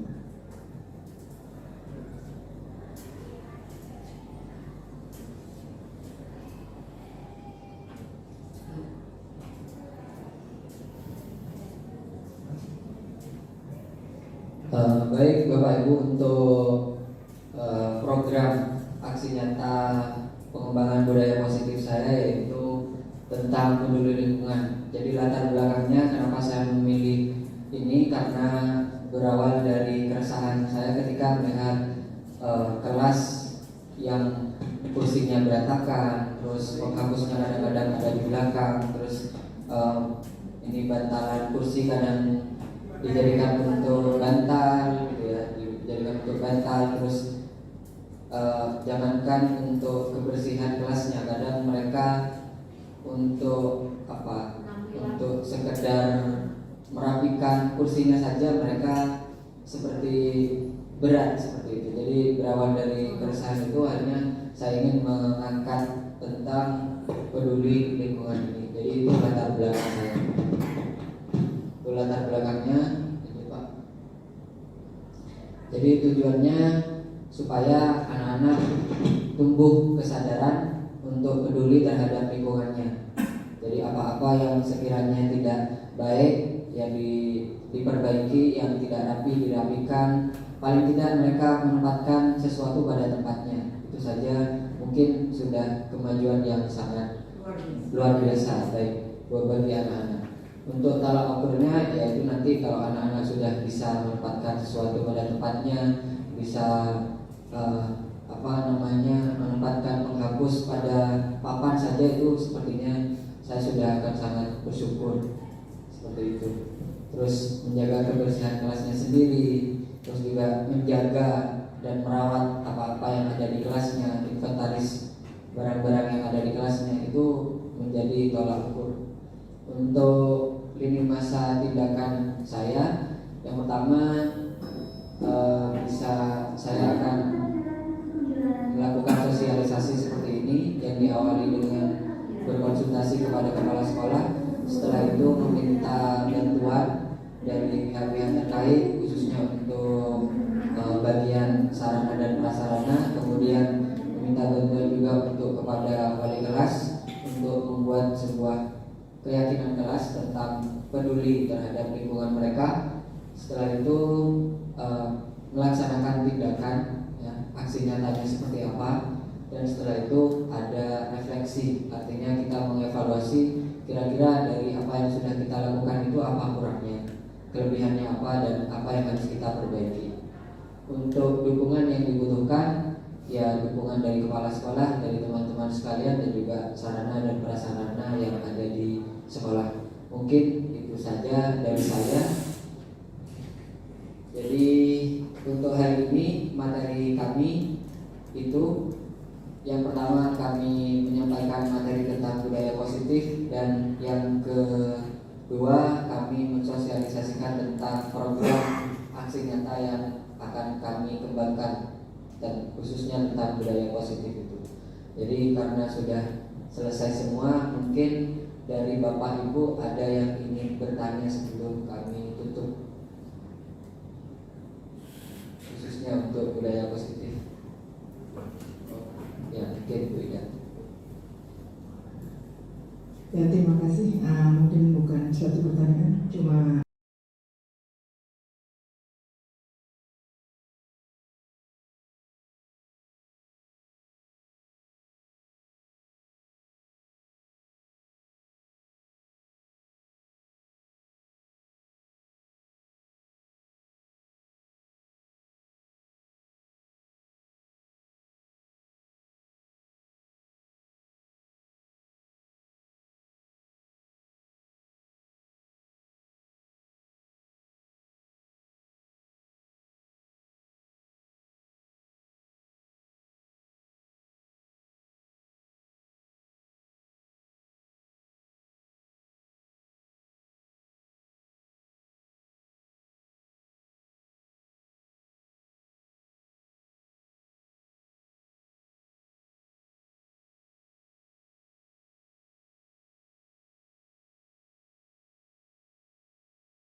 Baik Bapak Ibu, untuk program aksi nyata pengembangan budaya positif saya yaitu tentang peduli lingkungan. Jadi latar belakangnya kenapa saya memilih ini karena berawal dari keresahan saya ketika melihat kelas yang kursinya berantakan, terus penghapusnya kadang-kadang ada di belakang, terus ini bantalan kursi kadang dijadikan untuk bantal gitu ya, dijadikan untuk bantal, terus jangankan untuk kebersihan kelasnya, kadang mereka untuk untuk sekedar merapikan kursinya saja mereka seperti berat seperti itu. Jadi berawal dari keresahan itu akhirnya saya ingin mengangkat tentang peduli lingkungan ini. Jadi itu latar belakang saya. Itu latar belakangnya ini Pak. Jadi tujuannya supaya anak-anak tumbuh kesadaran untuk peduli terhadap lingkungannya. Jadi apa-apa yang sekiranya tidak baik ya diperbaiki, yang tidak rapi dirapikan, paling tidak mereka menempatkan sesuatu pada tempatnya. Itu saja mungkin sudah kemajuan yang sangat luar biasa baik bagi anak-anak. Untuk tolak ukurnya yaitu nanti kalau anak-anak sudah bisa menempatkan sesuatu pada tempatnya, bisa menempatkan penghapus pada papan saja, itu sepertinya saya sudah akan sangat bersyukur seperti itu. Terus menjaga kebersihan kelasnya sendiri, terus juga menjaga dan merawat apa-apa yang ada di kelasnya, inventaris barang-barang yang ada di kelasnya, itu menjadi tolak ukur. Untuk lini masa tindakan saya, yang pertama saya akan melakukan sosialisasi seperti ini yang diawali dengan berkonsultasi kepada kepala sekolah. Setelah itu meminta bantuan dari pihak-pihak terkait, khususnya untuk bagian sarana dan prasarana. Kemudian meminta bantuan juga untuk kepada wali kelas untuk membuat sebuah keyakinan kelas tentang peduli terhadap lingkungan mereka. Setelah itu melaksanakan tindakan, aksi nyatanya seperti apa, dan setelah itu ada refleksi, artinya kita mengevaluasi kira-kira dari apa yang sudah kita lakukan itu apa kurangnya, kelebihannya apa, dan apa yang harus kita perbaiki. Untuk dukungan yang dibutuhkan, ya dukungan dari kepala sekolah, dari teman-teman sekalian, dan juga sarana dan prasarana yang ada di sekolah. Mungkin itu saja dari saya. Jadi untuk hari ini materi kami itu, yang pertama kami menyampaikan materi tentang budaya positif, dan yang kedua kami mensosialisasikan tentang program aksi nyata yang akan kami kembangkan, dan khususnya tentang budaya positif itu. Jadi karena sudah selesai semua, mungkin dari Bapak Ibu ada yang ingin bertanya sebelum kami tutup, khususnya untuk budaya positif. Ya, mungkin Bu Ida. Ya, terima kasih. Mungkin bukan suatu pertanyaan, cuma